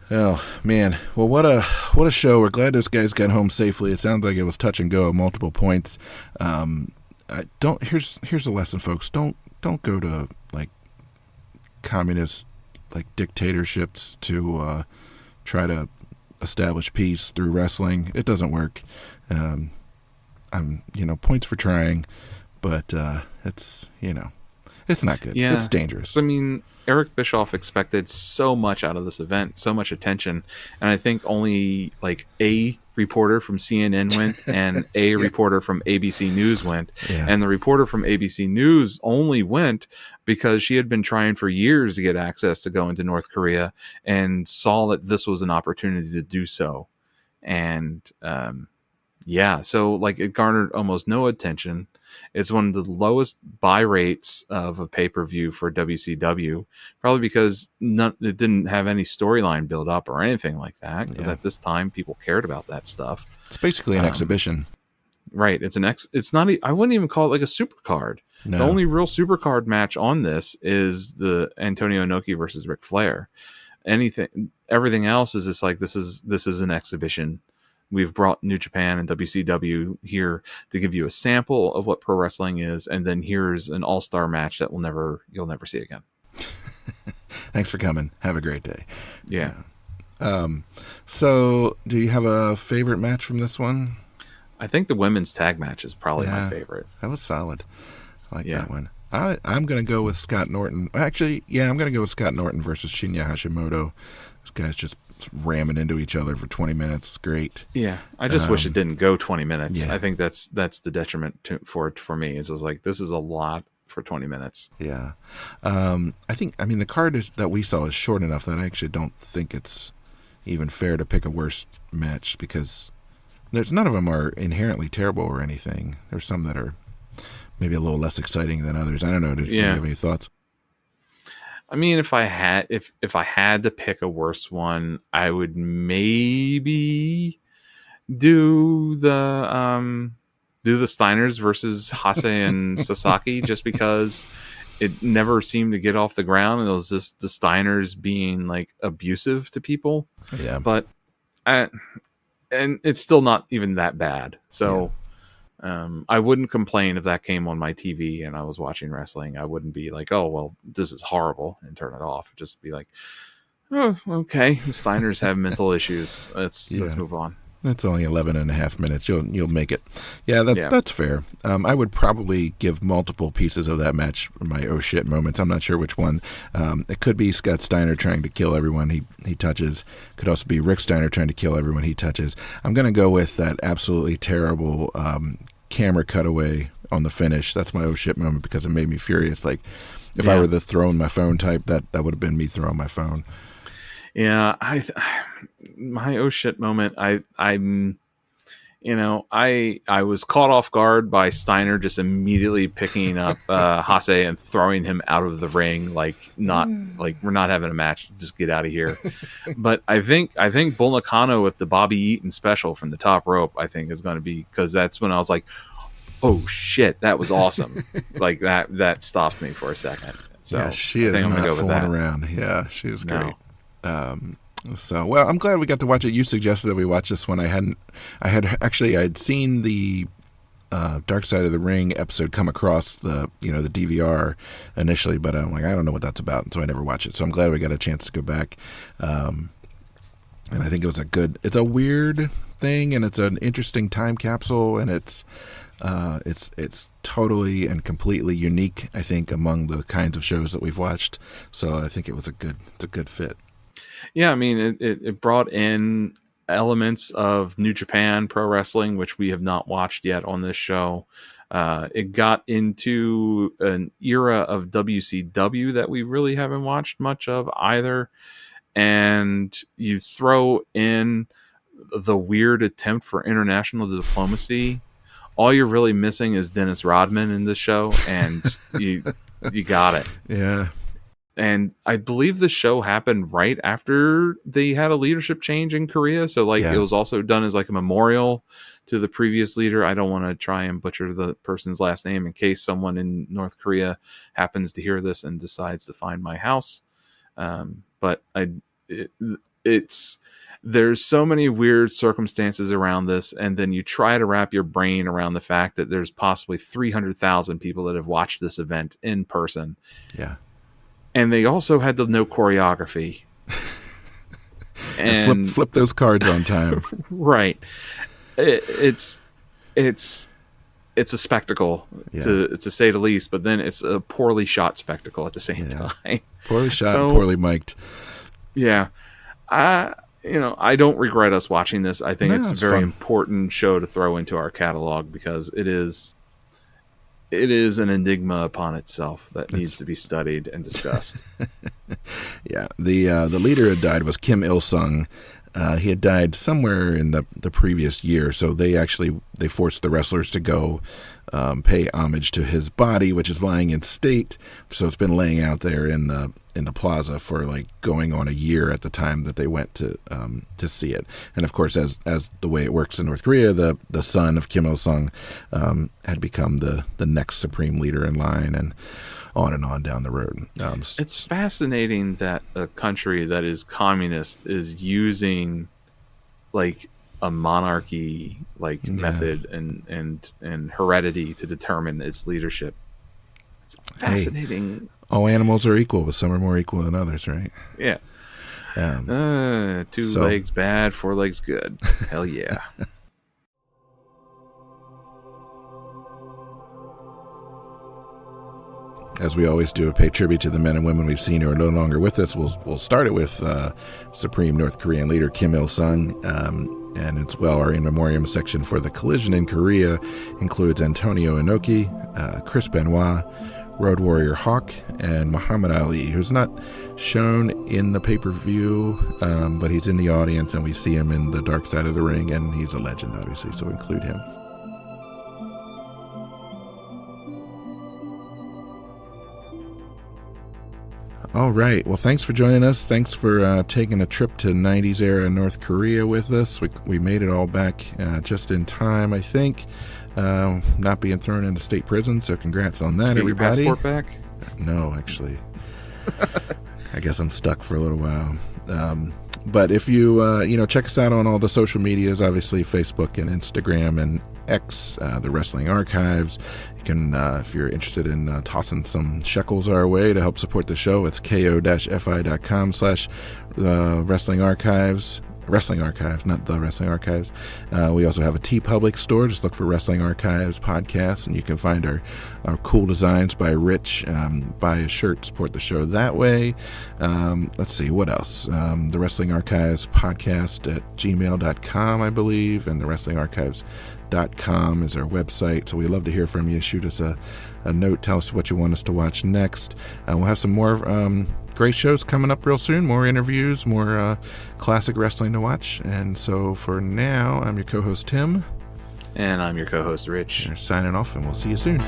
oh man, well, what a show. We're glad those guys got home safely. It sounds like it was touch and go at multiple points. Here's a lesson, folks. Don't go to like communist like dictatorships to try to establish peace through wrestling. It doesn't work. Points for trying, but it's not good. It's dangerous. I mean, Eric Bischoff expected so much out of this event, so much attention, and I think only like a reporter from CNN went and a reporter from ABC News went, and the reporter from ABC News only went because she had been trying for years to get access to go into North Korea and saw that this was an opportunity to do so. And so like it garnered almost no attention. It's one of the lowest buy rates of a pay-per-view for WCW, probably because it didn't have any storyline build up or anything like that. Because at this time, people cared about that stuff. It's basically an exhibition, right? It's not. I wouldn't even call it like a super card. No. The only real super card match on this is the Antonio Inoki versus Ric Flair. Everything else is just like this is an exhibition. We've brought New Japan and WCW here to give you a sample of what pro wrestling is, and then here's an all-star match that you'll never see again. Thanks for coming. Have a great day. Yeah. So, do you have a favorite match from this one? I think the women's tag match is probably my Yeah, favorite. that was solid. I like Yeah. that one. I'm going to go with Scott Norton. Actually, yeah, I'm going to go with Scott Norton versus Shinya Hashimoto. Those guys just ramming into each other for 20 minutes. It's great. Yeah. I just wish it didn't go 20 minutes. Yeah. I think that's the detriment for me. Is like, this is a lot for 20 minutes. Yeah. I mean, the card that we saw is short enough that I actually don't think it's even fair to pick a worse match, because none of them are inherently terrible or anything. There's some that are maybe a little less exciting than others. I don't know. Do you have any thoughts? I mean, if I had to pick a worse one, I would maybe do the Steiners versus Hase and Sasaki, just because it never seemed to get off the ground. It was just the Steiners being like abusive to people. Yeah. But and it's still not even that bad. So I wouldn't complain if that came on my TV and I was watching wrestling. I wouldn't be like, oh, well, this is horrible, and turn it off. Just be like, oh, okay. The Steiners have mental issues. Let's move on. It's only 11 and a half minutes. You'll make it. Yeah, that's fair. I would probably give multiple pieces of that match my oh shit moments. I'm not sure which one. It could be Scott Steiner trying to kill everyone he touches. Could also be Rick Steiner trying to kill everyone he touches. I'm going to go with that absolutely terrible camera cutaway on the finish. That's my oh shit moment, because it made me furious. Like, if I were the throwing my phone type, that would have been me throwing my phone. Yeah, my oh shit moment. I was caught off guard by Steiner just immediately picking up Hase and throwing him out of the ring, like we're not having a match, just get out of here. But I think Bull Nakano with the Bobby Eaton special from the top rope, I think is going to be, because that's when I was like, oh shit, that was awesome. Like that stopped me for a second. So yeah, she is not fooling around. Yeah, she was great. So, well, I'm glad we got to watch it. You suggested that we watch this one. I'd seen the Dark Side of the Ring episode come across the DVR initially, but I'm like, I don't know what that's about, and so I never watched it. So I'm glad we got a chance to go back. And I think it's a weird thing, and it's an interesting time capsule, and it's totally and completely unique, I think, among the kinds of shows that we've watched. So I think it's a good fit. Yeah, I mean, it brought in elements of New Japan Pro Wrestling, which we have not watched yet on this show. It got into an era of WCW that we really haven't watched much of either. And you throw in the weird attempt for international diplomacy. All you're really missing is Dennis Rodman in this show, and you got it. Yeah. And I believe the show happened right after they had a leadership change in Korea. So it was also done as like a memorial to the previous leader. I don't want to try and butcher the person's last name in case someone in North Korea happens to hear this and decides to find my house. But there's so many weird circumstances around this. And then you try to wrap your brain around the fact that there's possibly 300,000 people that have watched this event in person. Yeah. And they also had to know choreography. and flip those cards on time. Right. It's a spectacle, to say the least, but then it's a poorly shot spectacle at the same time. Poorly shot, poorly mic'd. Yeah. I don't regret us watching this. I think it's a very important show to throw into our catalog, because it is an enigma upon itself that needs to be studied and discussed. Yeah, the leader had died was Kim Il-sung. He had died somewhere in the previous year, so they forced the wrestlers to go pay homage to his body, which is lying in state. So it's been laying out there in the plaza for like going on a year at the time that they went to see it. And of course, as the way it works in North Korea, the son of Kim Il-sung had become the next supreme leader in line, and on down the road. It's fascinating that a country that is communist is using like a monarchy method and heredity to determine its leadership. It's fascinating. All animals are equal, but some are more equal than others, right? Yeah. Two legs bad, 4 legs good. Hell yeah. As we always do, pay tribute to the men and women we've seen who are no longer with us. We'll start it with Supreme North Korean leader Kim Il-sung. And it's our in memoriam section for the collision in Korea includes Antonio Inoki, Chris Benoit, Road Warrior Hawk, and Muhammad Ali, who's not shown in the pay-per-view, but he's in the audience, and we see him in the dark side of the ring, and he's a legend, obviously, so include him. All right. Well, thanks for joining us. Thanks for taking a trip to 90s era North Korea with us. We made it all back just in time, I think. Not being thrown into state prison, so congrats on that, everybody. Your passport back? No, actually. I guess I'm stuck for a little while. But if you, check us out on all the social medias, obviously Facebook and Instagram and X, the Wrestling Archives. You can, if you're interested in tossing some shekels our way to help support the show, it's ko-fi.com/Wrestling Archives. Wrestling Archives, not the Wrestling Archives. We also have a TeePublic store. Just look for Wrestling Archives podcast, and you can find our cool designs by Rich. Buy a shirt, support the show that way. Let's see, what else? The Wrestling Archives podcast at gmail.com, I believe, and the Wrestling Archives.com is our website. So we'd love to hear from you. Shoot us a note. Tell us what you want us to watch next. We'll have some more great shows coming up real soon. More interviews, more classic wrestling to watch. And so for now, I'm your co-host, Tim. And I'm your co-host, Rich. We're signing off, and we'll see you soon.